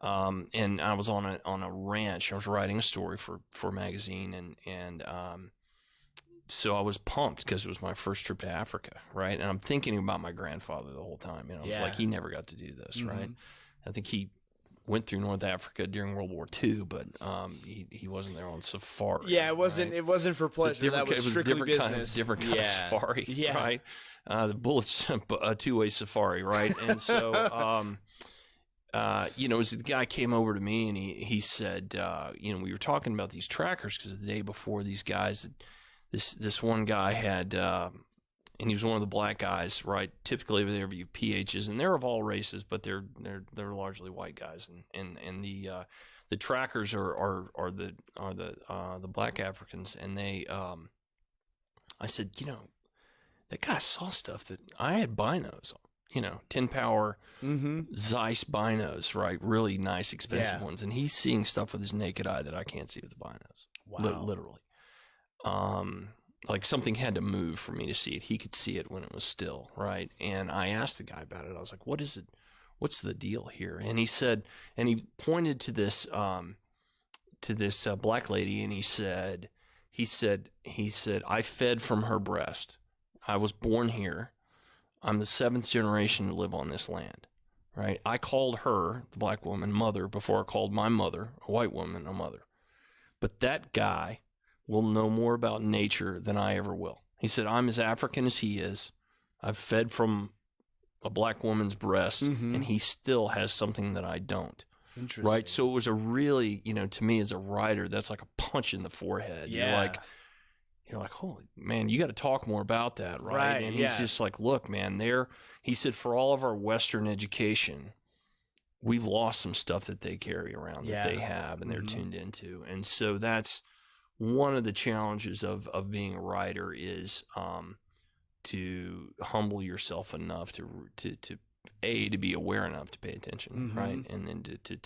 and I was on a ranch. I was writing a story for a magazine, and so I was pumped because it was my first trip to Africa, right? And I'm thinking about my grandfather the whole time. I was like, he never got to do this, mm-hmm. right? I think he went through North Africa during World War II, but he wasn't there on safari. Yeah, it wasn't. Right? It wasn't for pleasure. That was strictly business. Different kind of safari. Yeah. Right. The bullet's a two-way safari, right? And so, the guy came over to me and he said, we were talking about these trackers because the day before, these guys, this one guy had. And he was one of the black guys, right? Typically, they were PHs, and they're of all races, but they're largely white guys. And the trackers are the black Africans. And they, I said, that guy saw stuff that I had binos, 10 power mm-hmm. Zeiss binos, right? Really nice, expensive ones, and he's seeing stuff with his naked eye that I can't see with the binos. Wow, literally. Like something had to move for me to see it. He could see it when it was still, right? And I asked the guy about it. I was like, what is it? What's the deal here? And he said, and he pointed to this black lady, and he said, I fed from her breast. I was born here. I'm the 7th generation to live on this land, right? I called her, the black woman, mother before I called my mother, a white woman, a mother. But that guy will know more about nature than I ever will. He said, I'm as African as he is. I've fed from a black woman's breast, mm-hmm. and he still has something that I don't. Interesting. Right? So it was a really, to me as a writer, that's like a punch in the forehead. Yeah. You're like, holy man, you got to talk more about that, right? And he's just like, look, man, he said, for all of our Western education, we've lost some stuff that they carry around that they have and they're mm-hmm. tuned into. And so that's one of the challenges of being a writer is to humble yourself enough to be aware enough to pay attention, mm-hmm. right? And then to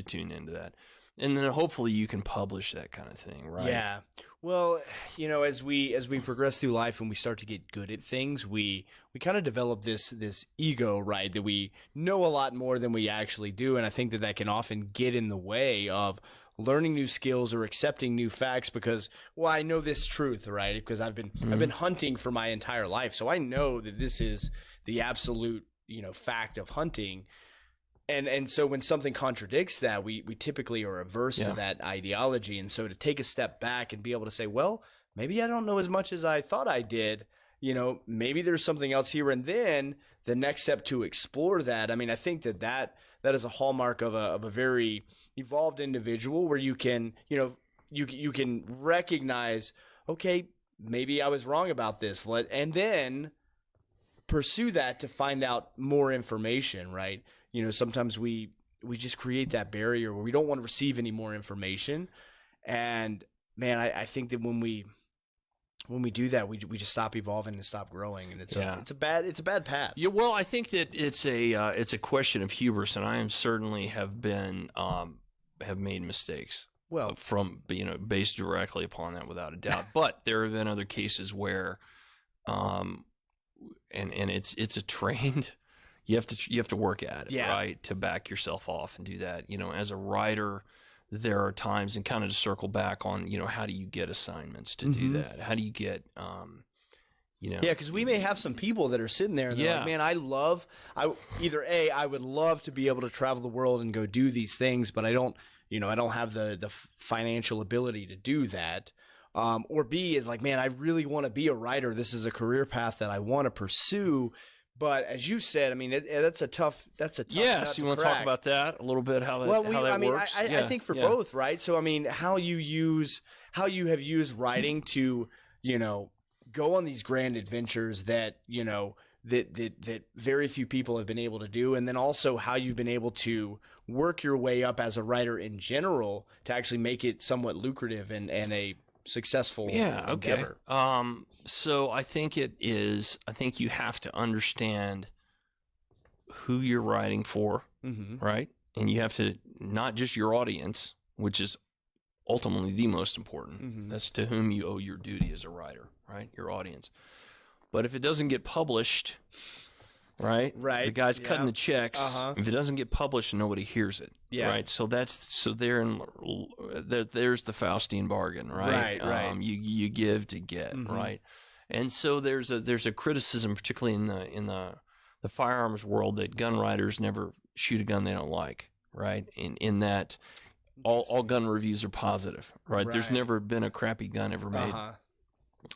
tune into that. And then hopefully you can publish that kind of thing, right? Yeah. Well, as we progress through life and we start to get good at things, we kind of develop this ego, right? That we know a lot more than we actually do, and I think that can often get in the way of learning new skills or accepting new facts because, well, I know this truth, right? Because I've been hunting for my entire life, so I know that this is the absolute, fact of hunting. And so when something contradicts that, we typically are averse to that ideology. And so to take a step back and be able to say, well, maybe I don't know as much as I thought I did. Maybe there's something else here. And then the next step to explore that. I mean, I think that is a hallmark of a very evolved individual, where you can, you can recognize, okay, maybe I was wrong about this. And then pursue that to find out more information, right? Sometimes we just create that barrier where we don't want to receive any more information. And man, I think that when we do that, we just stop evolving and stop growing, and it's a bad path. Yeah, well, I think that it's a question of hubris, and I am certainly have made mistakes. Well, from based directly upon that, without a doubt. But there have been other cases where, and it's a trained. You have to work at it, right, to back yourself off and do that. As a writer, there are times, and kind of to circle back on, how do you get assignments to do that? How do you get, Yeah, because we may have some people that are sitting there and they're like, man, I would love to be able to travel the world and go do these things, but I don't have the financial ability to do that. Or B, like, man, I really want to be a writer. This is a career path that I want to pursue. But as you said, I mean, that's a tough. Yeah, so you want to talk about that a little bit? How that works? I think for both, right? So I mean, how you have used writing to, go on these grand adventures that that very few people have been able to do, and then also how you've been able to work your way up as a writer in general to actually make it somewhat lucrative and a successful endeavor. So I think you have to understand who you're writing for, right? And you have to, not just your audience, which is ultimately the most important. That's to whom you owe your duty as a writer, right? Your audience. But if it doesn't get published, right? The guy's cutting the checks. If it doesn't get published, nobody hears it. Right. So there's the Faustian bargain, right? Right. You give to get, right? And so there's a criticism, particularly in the firearms world, that gun writers never shoot a gun they don't like, right? In that all gun reviews are positive, right? There's never been a crappy gun ever made.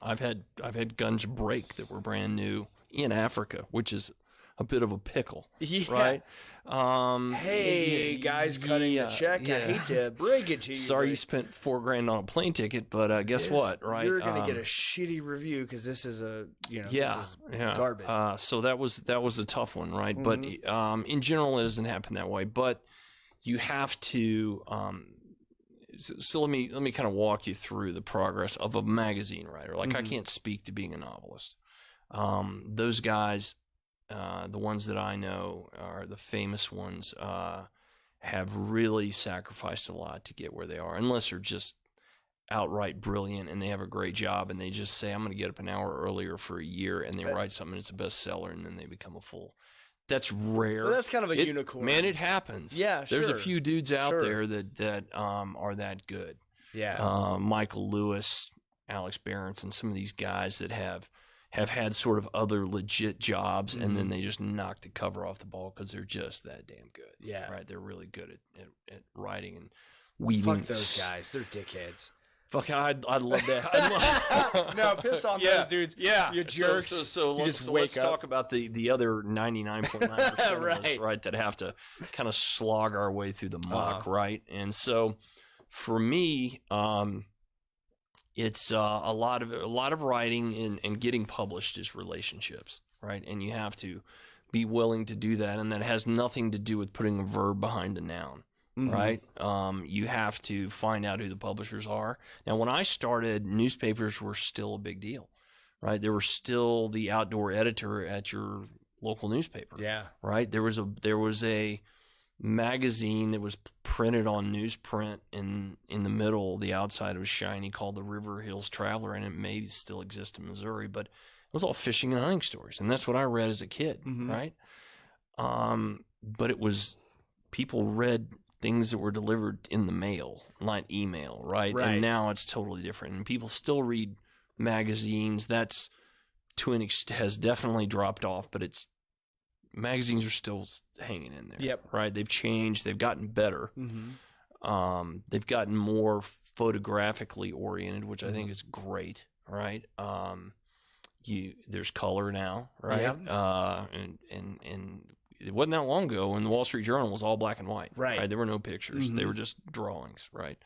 I've had guns break that were brand new in Africa, which is a bit of a pickle, right? Hey, guys, cutting a check. I hate to break it to you. Sorry you spent $4,000 on a plane ticket, but guess what, right? You're gonna get a shitty review because this is this is garbage. So that was a tough one, right? But in general, it doesn't happen that way. But you have to. So let me kind of walk you through the progress of a magazine writer. Like, I can't speak to being a novelist. Those guys. The ones that I know are the famous ones, have really sacrificed a lot to get where they are, unless they're just outright brilliant and they have a great job and they just say, I'm going to get up an hour earlier for a year, and they write something that's a bestseller, and then they become a fool. That's rare. Well, that's kind of a unicorn. Man, it happens. Yeah, There's a few dudes out there that are that good. Yeah. Michael Lewis, Alex Berenson, some of these guys that have had sort of other legit jobs, and then they just knock the cover off the ball because they're just that damn good. Yeah. Right? They're really good at writing and weaving. Fuck those guys. They're dickheads. Fuck, I'd love that. No, piss on those dudes. Yeah. You jerks. So let's talk about the other 99.9% of us, right, that have to kind of slog our way through the muck, right? And so for me, it's a lot of writing and getting published is relationships, right? And you have to be willing to do that, and that has nothing to do with putting a verb behind a noun, right? You have to find out who the publishers are. Now, when I started, newspapers were still a big deal, right? There was still the outdoor editor at your local newspaper, right? There was a magazine that was printed on newsprint, in the middle, the outside was shiny, called the River Hills Traveler, and it may still exist in Missouri, but it was all fishing and hunting stories, and that's what I read as a kid, right? But it was, people read things that were delivered in the mail, not email, right? And now it's totally different, and people still read magazines. That's, to an extent, has definitely dropped off, but it's magazines are still hanging in there. Yep. Right. They've changed. They've gotten better. They've gotten more photographically oriented, which I think is great. Right. There's color now. Right. Yeah. And it wasn't that long ago when the Wall Street Journal was all black and white. Right. There were no pictures. They were just drawings. Right.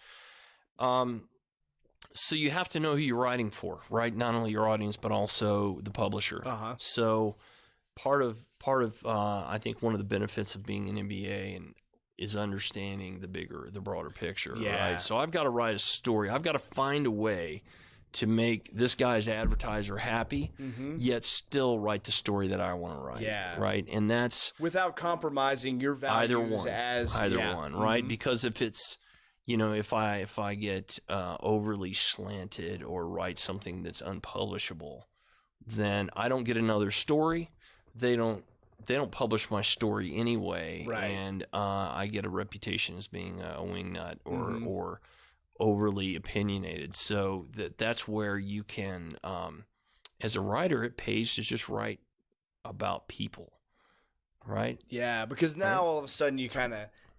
So you have to know who you're writing for, right? Not only your audience, but also the publisher. So part of I think one of the benefits of being an MBA is understanding the broader picture. Yeah. Right. So I've got to write a story. I've got to find a way to make this guy's advertiser happy, yet still write the story that I want to write. Yeah. Right. And that's without compromising your values either one. Right. Because if it's, if I get overly slanted or write something that's unpublishable, then I don't get another story. They don't publish my story anyway, right. And I get a reputation as being a wingnut or overly opinionated. So that's where you can, as a writer, it pays to just write about people, right? Yeah, because now all of a sudden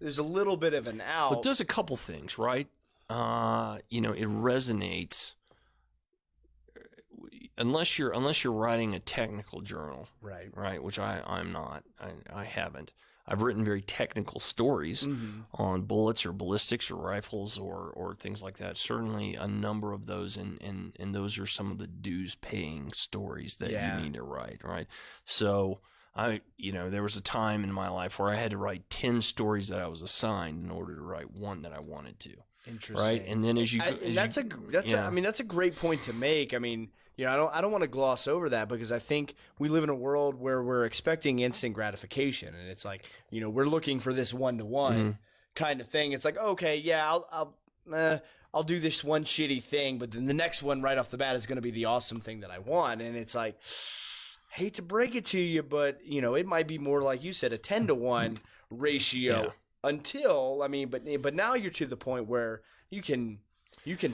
there's a little bit of an out. But it does a couple things, right? It resonates. Unless you're writing a technical journal, right? Which I'm not. I haven't. I've written very technical stories on bullets or ballistics or rifles or things like that. Certainly a number of those, and those are some of the dues paying stories that you need to write, right? So there was a time in my life where I had to write 10 stories that I was assigned in order to write one that I wanted to. Interesting. Right. And then that's a great point to make. I mean, I don't want to gloss over that, because I think we live in a world where we're expecting instant gratification, and it's like, we're looking for this one-to-one kind of thing. It's like, okay, yeah, I'll do this one shitty thing, but then the next one right off the bat is going to be the awesome thing that I want. And it's like, hate to break it to you, but it might be more like you said, a 10-to-1 ratio until, but now you're to the point where you can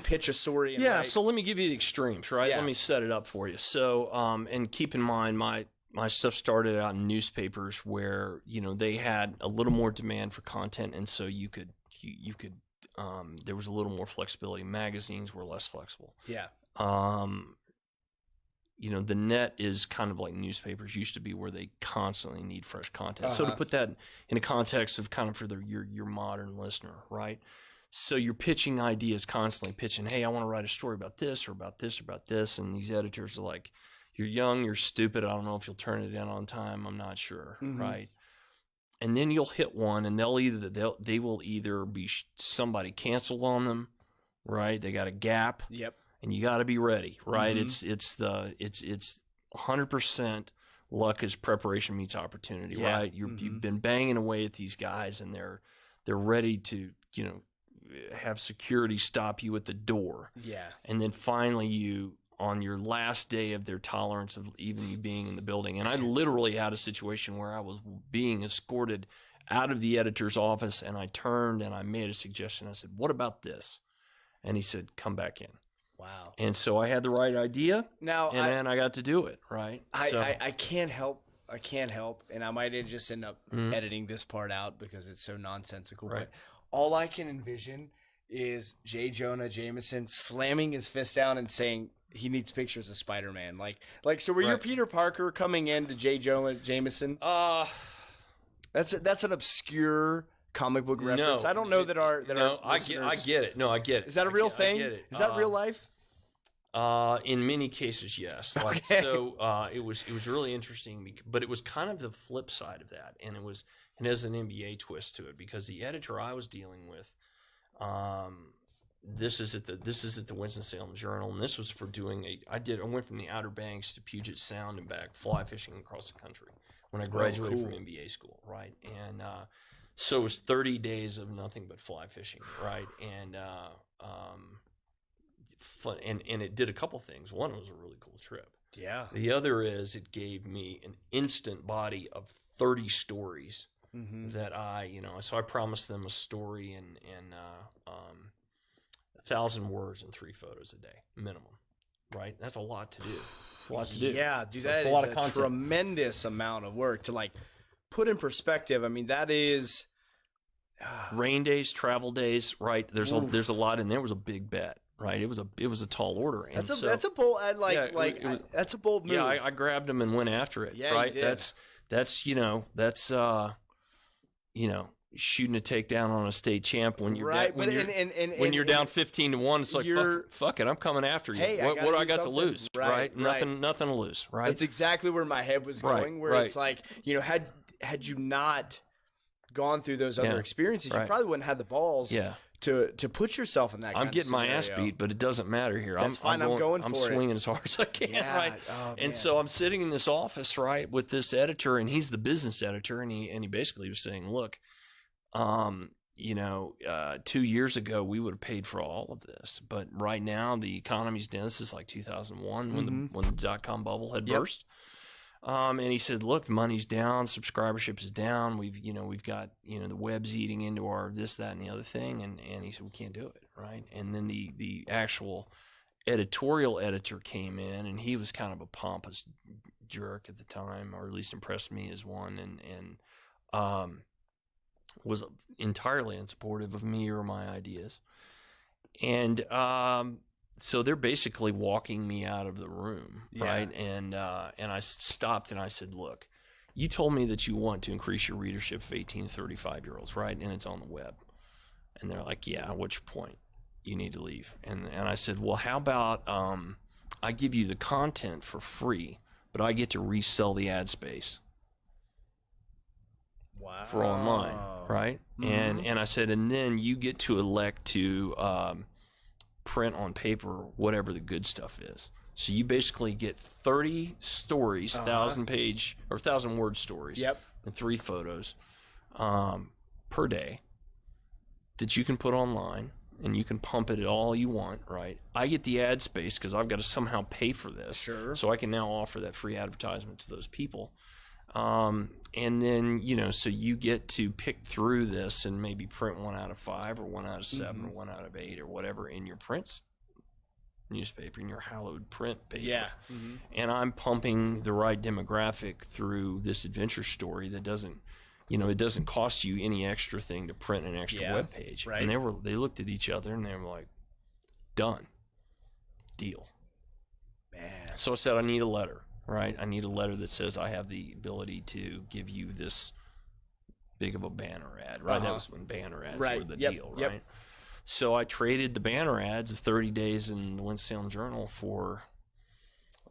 pitch a story. And so let me give you the extremes, right? Yeah. Let me set it up for you. So, and keep in mind, my stuff started out in newspapers where, they had a little more demand for content. And so you could, there was a little more flexibility. Magazines were less flexible. Yeah. The net is kind of like newspapers used to be, where they constantly need fresh content. So to put that in a context of kind of for your modern listener, right? So you're pitching ideas, constantly pitching, hey, I want to write a story about this or about this or about this. And these editors are like, you're young, you're stupid. I don't know if you'll turn it in on time. I'm not sure. Right. And then you'll hit one, and they will either be somebody canceled on them, right? They got a gap. Yep. And you got to be ready, right? It's 100% luck is preparation meets opportunity, right? You've been banging away at these guys, and they're ready to, have security stop you at the door. Yeah. And then finally on your last day of their tolerance of even you being in the building. And I literally had a situation where I was being escorted out of the editor's office, and I turned and I made a suggestion. I said, what about this? And he said, come back in. Wow. And so I had the right idea, and then I got to do it, right? I can't help, and I might just end up editing this part out because it's so nonsensical. Right. But all I can envision is J. Jonah Jameson slamming his fist down and saying he needs pictures of Spider-Man. So were you Peter Parker coming into J. Jonah Jameson? That's an obscure comic book reference. No, I don't know that our I get it. No, I get it. Is that a real thing? I get it. Is that real life? In many cases, yes. Okay. So it was really interesting, but it was kind of the flip side of that, and it has an NBA twist to it, because the editor I was dealing with, this is at the Winston-Salem Journal, and this was for doing I went from the Outer Banks to Puget Sound and back, fly fishing across the country when I graduated from MBA school, right? And so it was 30 days of nothing but fly fishing, right? And fun, and it did a couple things. One, it was a really cool trip. Yeah. The other is it gave me an instant body of 30 stories that so I promised them a story in 1,000 words and 3 photos a day minimum, right? That's a lot to do. It's a lot to do. Yeah, dude, So that it's is a lot of a content. tremendous amount of work to put in perspective, I mean, that is rain days, travel days, right? There's a lot in there. It was a big bet, right? It was a tall order. And that's a bold, that's a bold move. Yeah, I grabbed him and went after it. Yeah, right. You did. That's shooting a takedown on a state champ when you're right. When you're down 15-1. It's like fuck it, I'm coming after you. Hey, what do I got to lose? Right. Nothing to lose. Right. That's exactly where my head was going. Where it's like, had you not gone through those other experiences, you probably wouldn't have the balls. To put yourself in that. I'm getting my ass beat, but it doesn't matter here. That's fine. I'm swinging as hard as I can, right? Oh, and so I'm sitting in this office, right, with this editor, and he's the business editor, and he basically was saying, look, 2 years ago we would have paid for all of this, but right now the economy's down. This is like 2001 when the .com bubble had burst. And he said, look, the money's down, subscribership is down. We've got, the web's eating into our this, that, and the other thing. And he said, we can't do it. Right. And then the actual editorial editor came in, and he was kind of a pompous jerk at the time, or at least impressed me as one, and was entirely unsupportive of me or my ideas. And, so they're basically walking me out of the room, right? And I stopped and I said, look, you told me that you want to increase your readership of 18 to 35-year-olds, right? And it's on the web. And they're like, yeah, what's your point? You need to leave. And I said, well, how about I give you the content for free, but I get to resell the ad space. Wow. For online, right? Mm-hmm. And I said, and then you get to elect to print on paper whatever the good stuff is. So you basically get 30 stories, 1,000-page or 1,000-word stories, and 3 photos per day that you can put online, and you can pump it all you want, right? I get the ad space because I've got to somehow pay for this. Sure. So I can now offer that free advertisement to those people. And then, so you get to pick through this and maybe print 1 out of 5 or 1 out of 7 or 1 out of 8 or whatever in your print newspaper, in your hallowed print paper. Yeah. And I'm pumping the right demographic through this adventure story that doesn't, it doesn't cost you any extra thing to print an extra web page. Right. And they looked at each other and they were like, done. Deal. Man. So I said, I need a letter. Right, I need a letter that says I have the ability to give you this big of a banner ad. Right, that was when banner ads were the deal. Right, so I traded the banner ads of 30 days in the Winston-Salem Journal for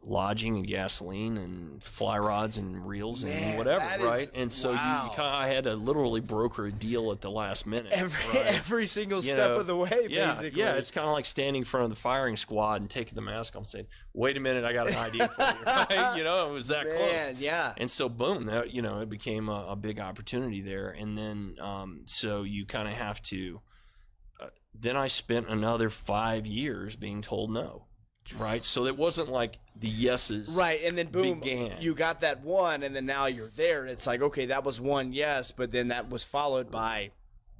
lodging and gasoline and fly rods and reels and whatever. Right, and so I had to literally broker a deal at the last minute. Every single step of the way, basically. Yeah, it's kind of like standing in front of the firing squad and taking the mask off and saying, "Wait a minute, I got an idea for you." Right? It was that close. Yeah. And so, boom, that it became a big opportunity there. And then, so you kind of have to. Then I spent another 5 years being told no. Right, so it wasn't like the yeses. Right, and then boom, began. You got that one, and then now you're there. It's like, okay, that was one yes, but then that was followed by,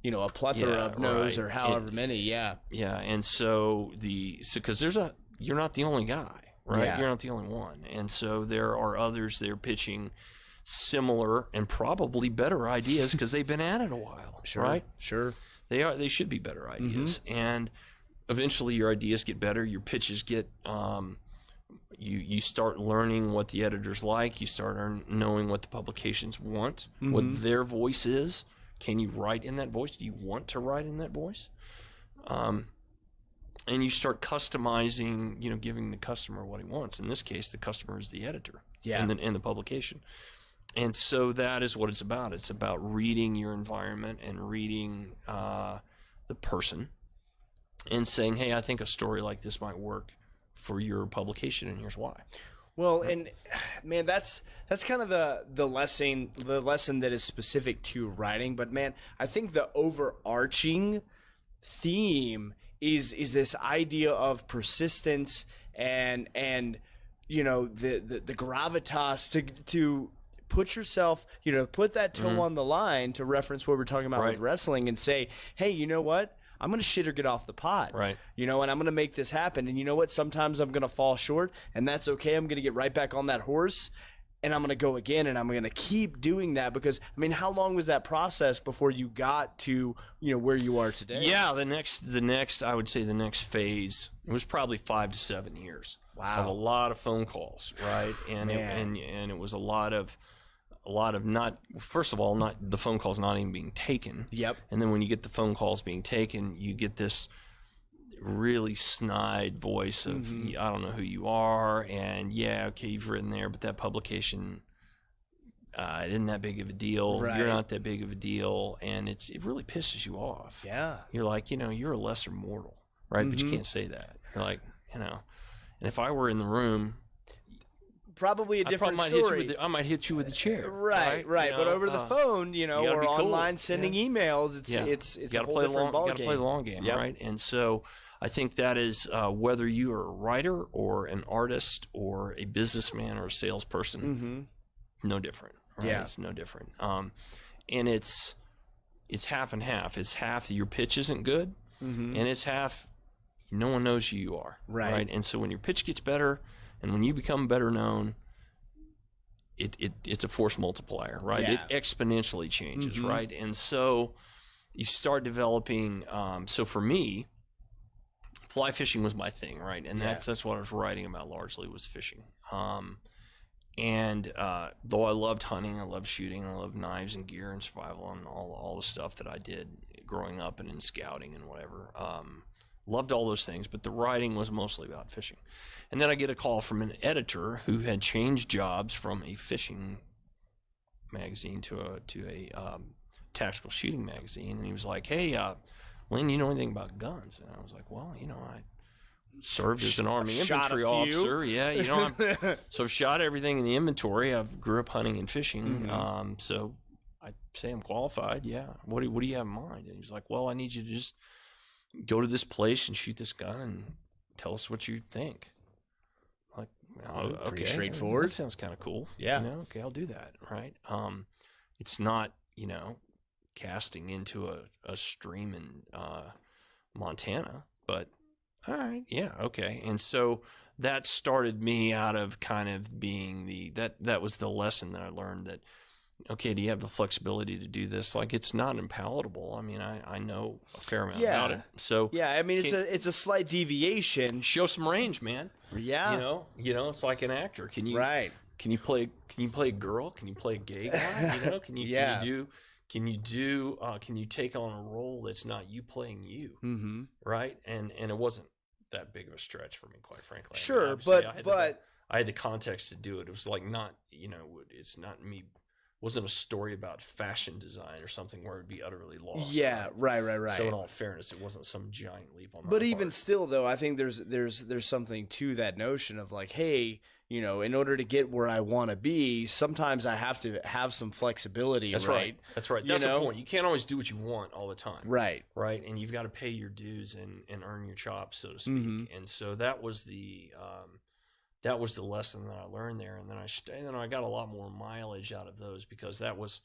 a plethora of no's or however many. Yeah, and so because you're not the only guy, right? Yeah. You're not the only one, and so there are others there pitching similar and probably better ideas because they've been at it a while. Sure, right? Sure, they should be better ideas, and eventually your ideas get better, your pitches get you start learning what the editors like, you start knowing what the publications want, what their voice is. Can you write in that voice? Do you want to write in that voice? And you start customizing, giving the customer what he wants. In this case, the customer is the editor in the publication. And so that is what it's about. It's about reading your environment and reading the person and saying, hey, I think a story like this might work for your publication, and here's why. Well, and man, that's kind of the lesson that is specific to writing. But man, I think the overarching theme is this idea of persistence and the gravitas to put yourself, put that toe on the line, to reference what we're talking about with wrestling, and say, hey, you know what? I'm going to shit or get off the pot, right? And I'm going to make this happen. And you know what? Sometimes I'm going to fall short, and that's okay. I'm going to get right back on that horse and I'm going to go again, and I'm going to keep doing that. Because I mean, how long was that process before you got to, where you are today? Yeah, the next I would say the next phase, it was probably 5 to 7 years. Wow. Of a lot of phone calls, right? And it was a lot of not, first of all, not the phone calls not even being taken. Yep. And then when you get the phone calls being taken, you get this really snide voice of, I don't know who you are, and yeah, okay, you've written there, but that publication it isn't that big of a deal. Right. You're not that big of a deal, and it really pisses you off. Yeah. You're like, you're a lesser mortal, right? But you can't say that. You're like, and if I were in the room, probably a different story. I might hit you with a chair. Right. But over the phone, or online sending emails, it's a whole different ballgame. You got to play the long game, right? And so I think that is whether you are a writer or an artist or a businessman or a salesperson, no different. Right? Yeah, it's no different. And it's half and half. It's half that your pitch isn't good, and it's half no one knows who you are. Right. And so when your pitch gets better, and when you become better known, it's a force multiplier, right? Yeah. It exponentially changes, right? And so you start developing. So for me, fly fishing was my thing, right? And that's what I was writing about largely, was fishing. And though I loved hunting, I loved shooting, I loved knives and gear and survival and all the stuff that I did growing up and in scouting and whatever. Loved all those things, but the writing was mostly about fishing. And then I get a call from an editor who had changed jobs from a fishing magazine to a tactical shooting magazine, and he was like, "Hey, Len, you know anything about guns?" And I was like, "Well, I served as an Army infantry officer. Yeah, so I've shot everything in the inventory. I grew up hunting and fishing, so I say I'm qualified. Yeah, what do you have in mind?" And he's like, "Well, I need you to just go to this place and shoot this gun and tell us what you think." Like, okay, pretty straightforward. That sounds kind of cool. Yeah. Okay, I'll do that. Right. It's not, casting into a stream in Montana, but all right, yeah, okay. And so that started me out of kind of being that was the lesson that I learned, that okay, do you have the flexibility to do this? Like, it's not impalatable. I mean, I know a fair amount about it. So yeah, I mean, it's a slight deviation. Show some range, man. Yeah. It's like an actor. Can you play a girl? Can you play a gay guy? Can you take on a role that's not you playing you? Right? And it wasn't that big of a stretch for me, quite frankly. Sure, I mean, but I had the context to do it. It was like not, it's not me. Wasn't a story about fashion design or something where it'd be utterly lost. Yeah, right. So in all fairness, it wasn't some giant leap on my part. But even still, though, I think there's something to that notion of like, hey, in order to get where I want to be, sometimes I have to have some flexibility. That's right. That's right. That's the point. You can't always do what you want all the time. Right. Right. And you've got to pay your dues and earn your chops, so to speak. And so that was the lesson that I learned there. And then I got a lot more mileage out of those, because that was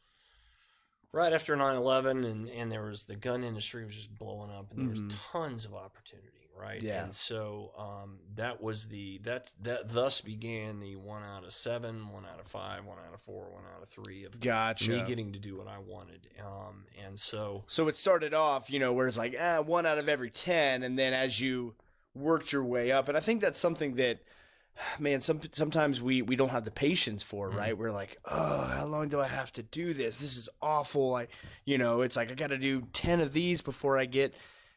right after 9/11, and there was the gun industry was just blowing up, and there was tons of opportunity, right? Yeah. And so that thus began the 1 out of 7, 1 out of 5, 1 out of 4, 1 out of 3 of me getting to do what I wanted. And so it started off, where it's like 1 out of every 10, and then as you worked your way up, and I think that's something that, man, sometimes we don't have the patience for, right? We're like, oh, how long do I have to do this? This is awful. It's like I got to do 10 of these before I get,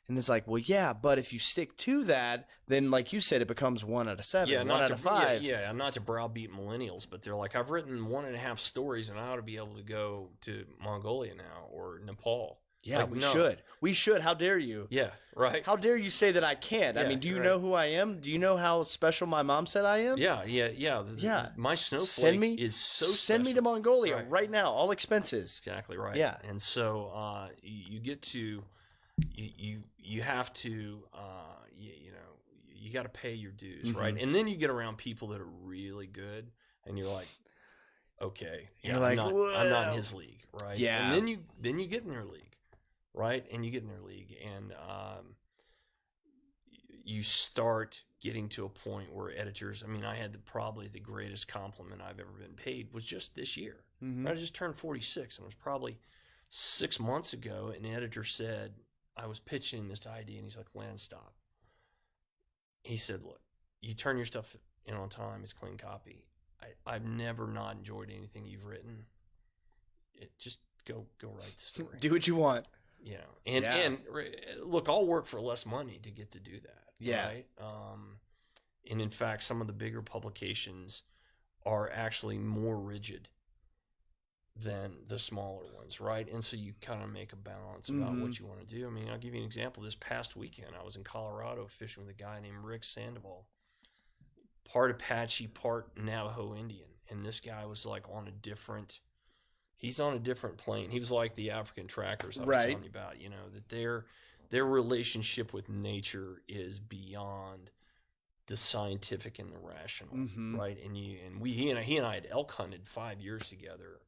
and it's like, well, yeah, but if you stick to that, then like you said, it becomes 1 out of 7, 1 out of 5. Yeah, not to browbeat millennials, but they're like, I've written 1.5 stories, and I ought to be able to go to Mongolia now or Nepal. Yeah, like, we should. How dare you? Yeah, right. How dare you say that I can't? I mean, do you know who I am? Do you know how special my mom said I am? Yeah. My snowflake is so special. Send me to Mongolia right now, all expenses. Exactly right. Yeah. And so you get to, you have to, you got to pay your dues, right? And then you get around people that are really good, and you're like, okay, you're like, I'm not in his league, right? Yeah. And then you get in their league. Right, and you get in their league, and you start getting to a point where editors, I mean, I had probably the greatest compliment I've ever been paid was just this year. Mm-hmm. I just turned 46, and it was probably 6 months ago. An editor said, I was pitching this idea, and he's like, Len, stop. He said, look, you turn your stuff in on time, it's clean copy. I've never not enjoyed anything you've written. Just go write the story. Do what you want. You know, and look, I'll work for less money to get to do that. Yeah. Right? And in fact, some of the bigger publications are actually more rigid than the smaller ones, right? And so you kind of make a balance about what you want to do. I mean, I'll give you an example. This past weekend, I was in Colorado fishing with a guy named Rick Sandoval, part Apache, part Navajo Indian. And this guy was like he's on a different plane. He was like the African trackers I was telling you about, you know, that their relationship with nature is beyond the scientific and the rational, right? And he and I had elk hunted 5 years together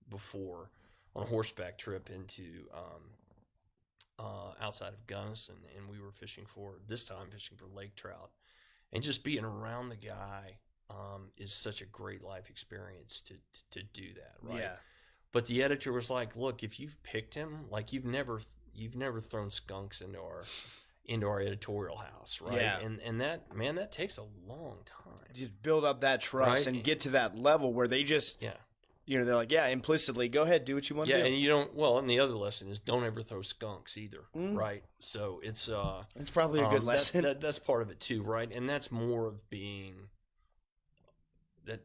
before on a horseback trip into outside of Gunnison, and we were fishing for lake trout, and just being around the guy is such a great life experience to do that, right? Yeah. But the editor was like, look, if you've picked him, like you've never thrown skunks into our editorial house, right? Yeah. And that takes a long time. Just build up that trust and get to that level where they just, you know, they're like, implicitly, go ahead, do what you want to do. Yeah, and you don't, and the other lesson is don't ever throw skunks either, right? So it's probably a good lesson. That's part of it too, right? And that's more of being,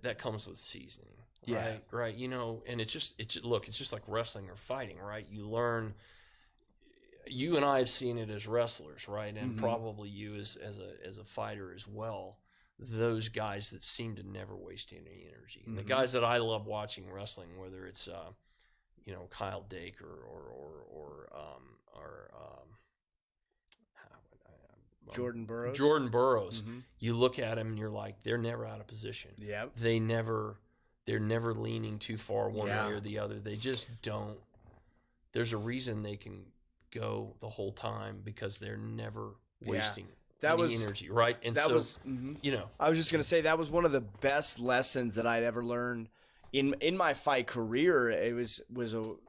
that comes with seasoning. Right. You know, and it's just like wrestling or fighting, right? You learn. You and I have seen it as wrestlers, right? And probably you as a fighter as well. Those guys that seem to never waste any energy, and the guys that I love watching wrestling, whether it's you know, Kyle Dake or Jordan Burroughs. You look at him and you're like, they're never out of position. Yeah. They're never leaning too far one way or the other. They just don't. There's a reason they can go the whole time because they're never wasting any energy, right? And that so, was, you know. I was just going to say that was one of the best lessons that I'd ever learned in my fight career. It was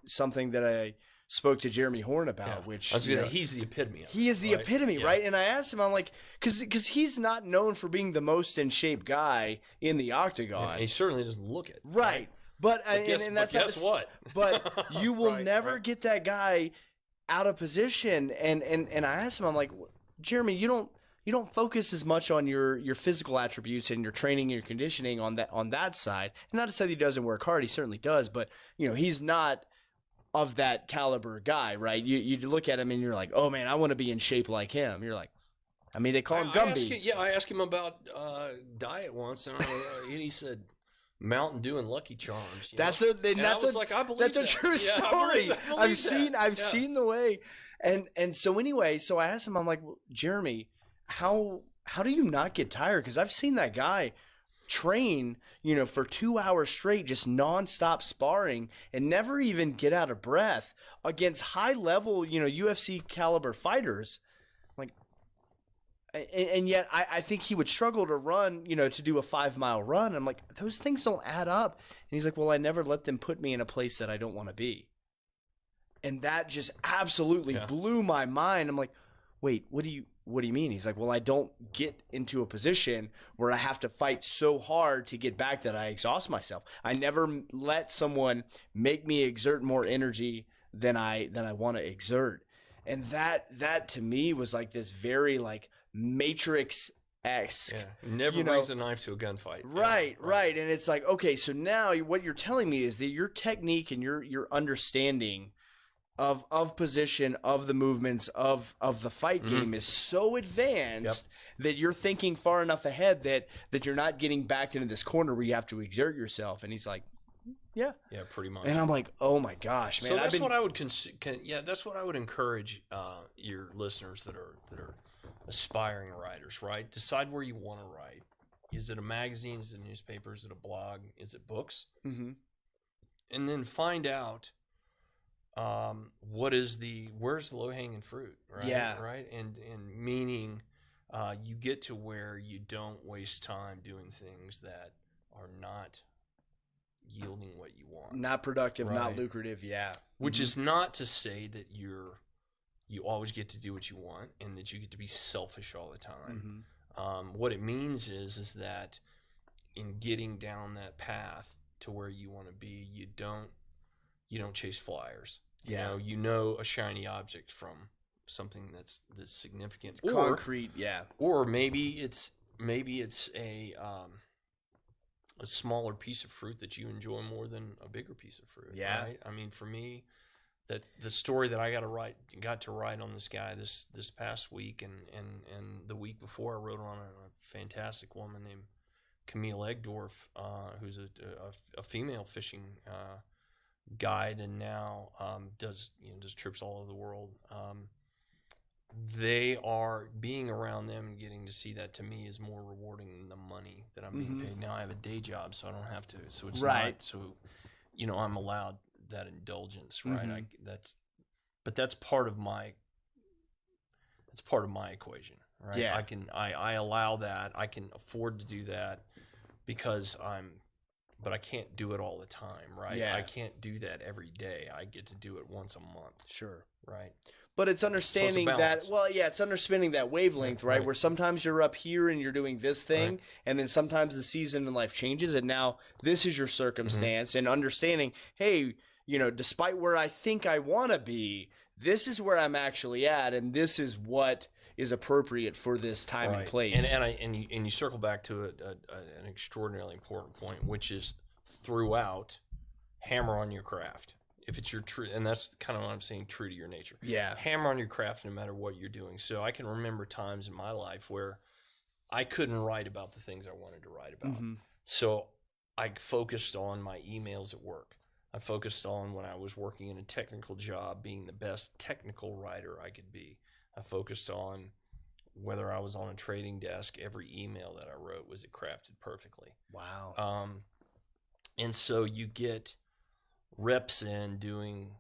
something that I spoke to Jeremy Horn about, which he's the epitome of it. He is the epitome, right? And I asked him, I'm like, because he's not known for being the most in shape guy in the octagon. And he certainly doesn't look it. Right. But guess what? But you will never get that guy out of position. And I asked him, I'm like, Jeremy, you don't focus as much on your physical attributes and your training and your conditioning on that side. And not to say that he doesn't work hard, he certainly does, but you know, he's not of that caliber guy, right? You look at him and you're like, oh man, I want to be in shape like him. You're like, I mean, they call him Gumby. I asked him about diet once, and he said Mountain Dew and Lucky Charms. That's a true story. I've seen the way, and so anyway, so I asked him, I'm like, well, Jeremy, how do you not get tired? Because I've seen that guy train, you know, for 2 hours straight, just nonstop sparring and never even get out of breath against high level, you know, UFC caliber fighters. Like, and yet I think he would struggle to run, you know, to do a 5-mile run. I'm like, those things don't add up. And he's like, well, I never let them put me in a place that I don't want to be. And that just absolutely blew my mind. I'm like, wait, what do you mean? He's like, well, I don't get into a position where I have to fight so hard to get back that I exhaust myself. I never let someone make me exert more energy than I want to exert. And that to me was like this very like Matrix-esque. Never brings a knife to a gunfight. Right. And it's like, okay, so now what you're telling me is that your technique and your understanding of position, of the movements, of the fight game is so advanced that you're thinking far enough ahead that you're not getting backed into this corner where you have to exert yourself. And he's like, yeah, pretty much. And I'm like, oh my gosh, man. So that's what I would that's what I would encourage your listeners that are aspiring writers, right? Decide where you want to write. Is it a magazine? Is it a newspaper? Is it a blog? Is it books? Mm-hmm. And then find out where's the low hanging fruit, right? Yeah. Right. And meaning, you get to where you don't waste time doing things that are not yielding what you want. Not productive, not Right. lucrative. Yeah. Which is not to say that you always get to do what you want and that you get to be selfish all the time. What it means is that in getting down that path to where you want to be, you don't chase flyers. You know a shiny object from something that's significant, Concrete. Yeah. or maybe it's a smaller piece of fruit that you enjoy more than a bigger piece of fruit. Yeah. Right? I mean, for me, that the story that I got to write on this guy this past week and the week before, I wrote on a fantastic woman named Camille Egdorf, who's a female fishing guide, and now does trips all over the world. They are being around them and getting to see that, to me, is more rewarding than the money that I'm being paid. Now I have a day job, so I don't have to. So it's not. So I'm allowed that indulgence, right? That's part of my equation, right? Yeah. I allow that. I can afford to do that because but I can't do it all the time, right? Yeah. I can't do that every day. I get to do it once a month. Sure. Right. But it's understanding it's understanding that wavelength, right? Where sometimes you're up here and you're doing this thing, and then sometimes the season in life changes, and now this is your circumstance, and understanding, hey, despite where I think I want to be, this is where I'm actually at, and this is what is appropriate for this time and place. And you circle back to an extraordinarily important point, which is throughout, hammer on your craft. If it's your true, and that's kind of what I'm saying, true to your nature. Yeah. Hammer on your craft no matter what you're doing. So I can remember times in my life where I couldn't write about the things I wanted to write about. So I focused on my emails at work. I focused on, when I was working in a technical job, being the best technical writer I could be. I focused on whether I was on a trading desk, every email that I wrote, was it crafted perfectly. Wow. And so you get reps in doing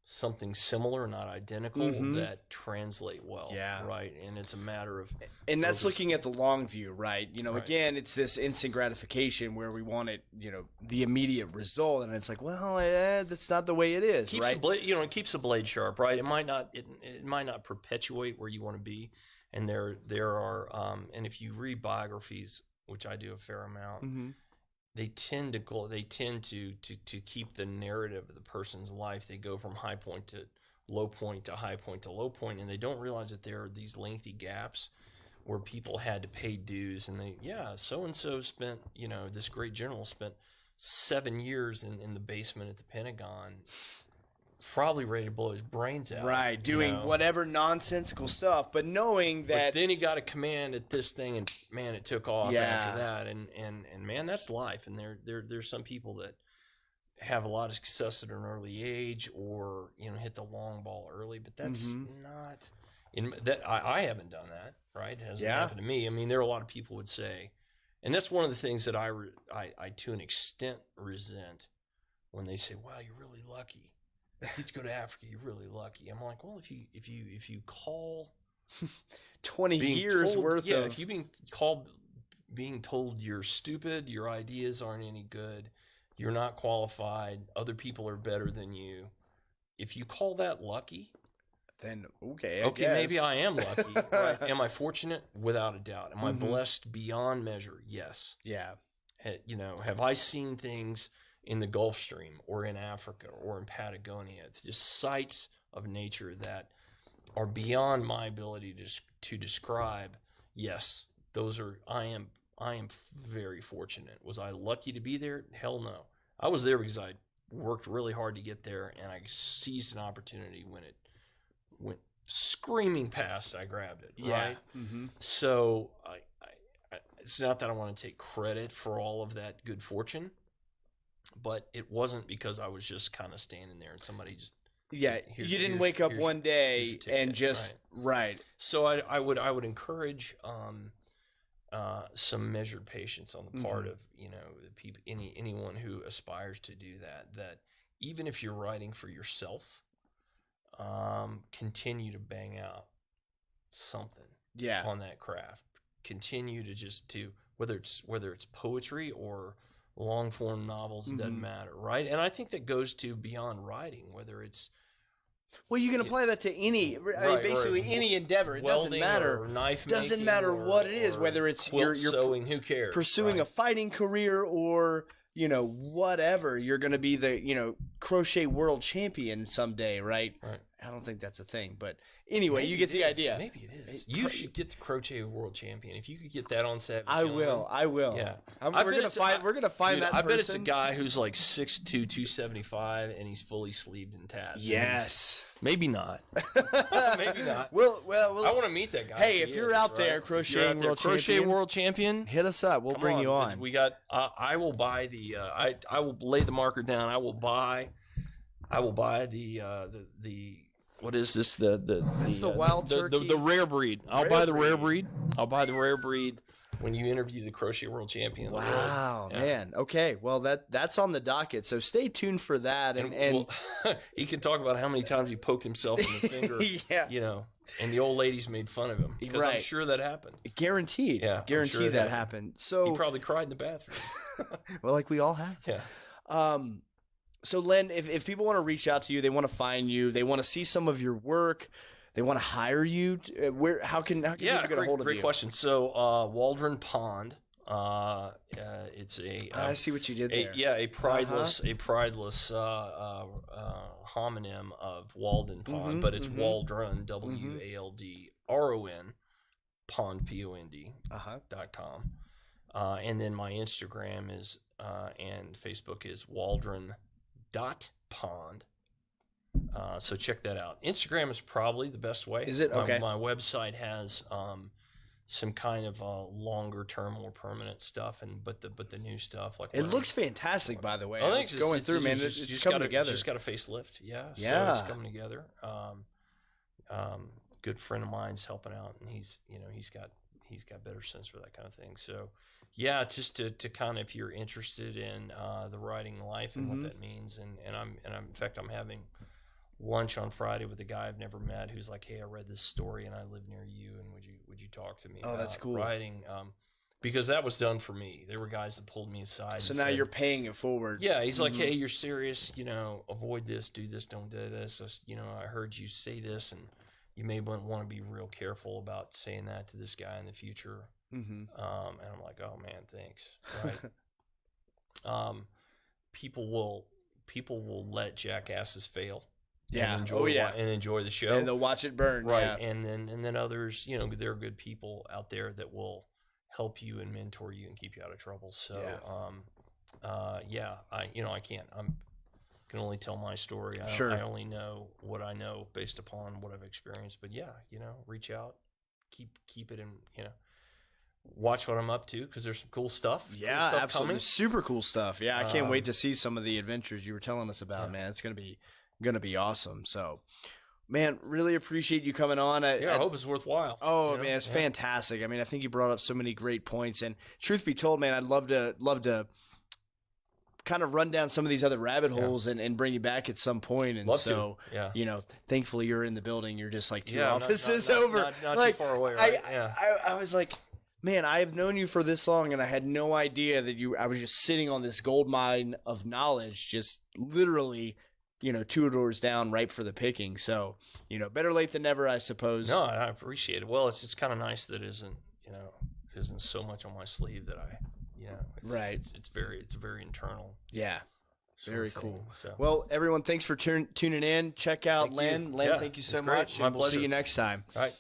something similar, not identical, that translate well. Yeah. Right. And it's a matter of, and that's looking at the long view, right? Again, it's this instant gratification where we want it, the immediate result, and it's like, well, that's not the way it is, right? It keeps the blade sharp, right? It might not perpetuate where you want to be, and there are and if you read biographies, which I do a fair amount, they tend to keep the narrative of the person's life. They go from high point to low point to high point to low point, and they don't realize that there are these lengthy gaps where people had to pay dues, and so-and-so spent, this great general spent 7 years in the basement at the Pentagon, probably ready to blow his brains out. Right, doing whatever nonsensical stuff, but knowing that... But then he got a command at this thing, and man, it took off after that. And man, that's life. And there's some people that have a lot of success at an early age, or hit the long ball early, but that's not... I haven't done that, right? It hasn't happened to me. I mean, there are a lot of people would say, and that's one of the things that I to an extent resent, when they say, "Wow, you're really lucky. You get to go to Africa. You're really lucky." I'm like, well, if you call 20 years worth of... if you've being told you're stupid, your ideas aren't any good, you're not qualified, other people are better than you, if you call that lucky, then I guess. Maybe I am lucky. Right? Am I fortunate? Without a doubt. Am I blessed beyond measure? Yes. Yeah. Have I seen things in the Gulf Stream or in Africa or in Patagonia? It's just sights of nature that are beyond my ability to describe. Yes, those are. I am very fortunate. Was I lucky to be there? Hell no. I was there because I worked really hard to get there, and I seized an opportunity when it went screaming past. I grabbed it. Yeah. Right. So it's not that I want to take credit for all of that good fortune, but it wasn't because I was just kind of standing there and somebody just you didn't wake up one day and just right. So I would encourage some measured patience on the part of people, anyone who aspires to do that even if you're writing for yourself, continue to bang out something. Yeah. on that craft. Continue to whether it's poetry or long form novels, it doesn't matter, right? And I think that goes to beyond writing, whether it's well, you can apply that to any, basically any endeavor. It doesn't matter. Or knife doesn't making matter or, what it is, whether it's you're sewing. Who cares? Pursuing a fighting career or whatever. You're going to be the crochet world champion someday, right? Right. I don't think that's a thing, but anyway, maybe you get the idea. Maybe it is. You should get the crochet world champion. If you could get that on Savage. I will. Yeah. We're gonna find that. I person. bet it's a guy who's like 6'2", 275, and he's fully sleeved in tats. Yes. Maybe not. Maybe not. Well, I want to meet that guy. Hey, if you're out there, crochet world champion, hit us up. We'll bring you on. We got. I will buy the. I will lay the marker down. I will buy the. What is this? It's the wild turkey. The rare breed. I'll buy the rare breed. I'll buy the rare breed when you interview the crochet world champion. Wow, man. Okay, well that's on the docket. So stay tuned for that. And well, he can talk about how many times he poked himself in the finger. Yeah. And the old ladies made fun of him because I'm sure that happened. Guaranteed. Yeah, guaranteed sure that happened. So he probably cried in the bathroom. Well, like we all have. Yeah. So Len, if people want to reach out to you, they want to find you, they want to see some of your work, they want to hire you, how can people get a hold of you? Great question. So Waldron Pond, it's a I see what you did there. a prideless homonym of Walden Pond, but it's Waldron, WALDRON, Pond POND.com. And then my Instagram is and Facebook is Waldron.pond. So check that out. Instagram is probably the best way. Is it? Okay. My website has some kind of longer term, more permanent stuff, but the new stuff like it looks fantastic, by the way. I think it's going through, man. It's coming together. It's just got a facelift. Yeah. So it's coming together. Good friend of mine's helping out, and he's got better sense for that kind of thing. So. Yeah, just to kind of, if you're interested in the writing life and what that means, and I'm in fact I'm having lunch on Friday with a guy I've never met who's like, hey, I read this story and I live near you, and would you talk to me about that's cool. writing? Because that was done for me. There were guys that pulled me aside. So now you're paying it forward. Yeah, he's like, hey, you're serious, avoid this, do this, don't do this. I heard you say this, and you may want to be real careful about saying that to this guy in the future. And I'm like, oh man, thanks. Right? People will let jackasses fail. Yeah. And enjoy the show. And they'll watch it burn. Right. Yeah. And then others, there are good people out there that will help you and mentor you and keep you out of trouble. So, I can't. Can only tell my story. I only know what I know based upon what I've experienced. But reach out, keep it in. Watch what I'm up to because there's some cool stuff. Yeah, cool stuff absolutely, coming. Super cool stuff. Yeah, I can't wait to see some of the adventures you were telling us about, man. It's gonna be awesome. So, man, really appreciate you coming on. I hope it's worthwhile. Oh man, it's fantastic. I mean, I think you brought up so many great points. And truth be told, man, I'd love to kind of run down some of these other rabbit holes and bring you back at some point. And love to. Thankfully you're in the building. You're just like two offices over. Not like, too far away, right? I was like, man, I have known you for this long, and I had no idea that I was just sitting on this gold mine of knowledge, just literally, 2 doors down, ripe for the picking. So, better late than never, I suppose. No, I appreciate it. Well, it's kind of nice that isn't so much on my sleeve that it's very internal. Yeah. Very cool. So. Well, everyone, thanks for tuning in. Check out Len. Len, thank you so much. My and we'll see you next time. All right.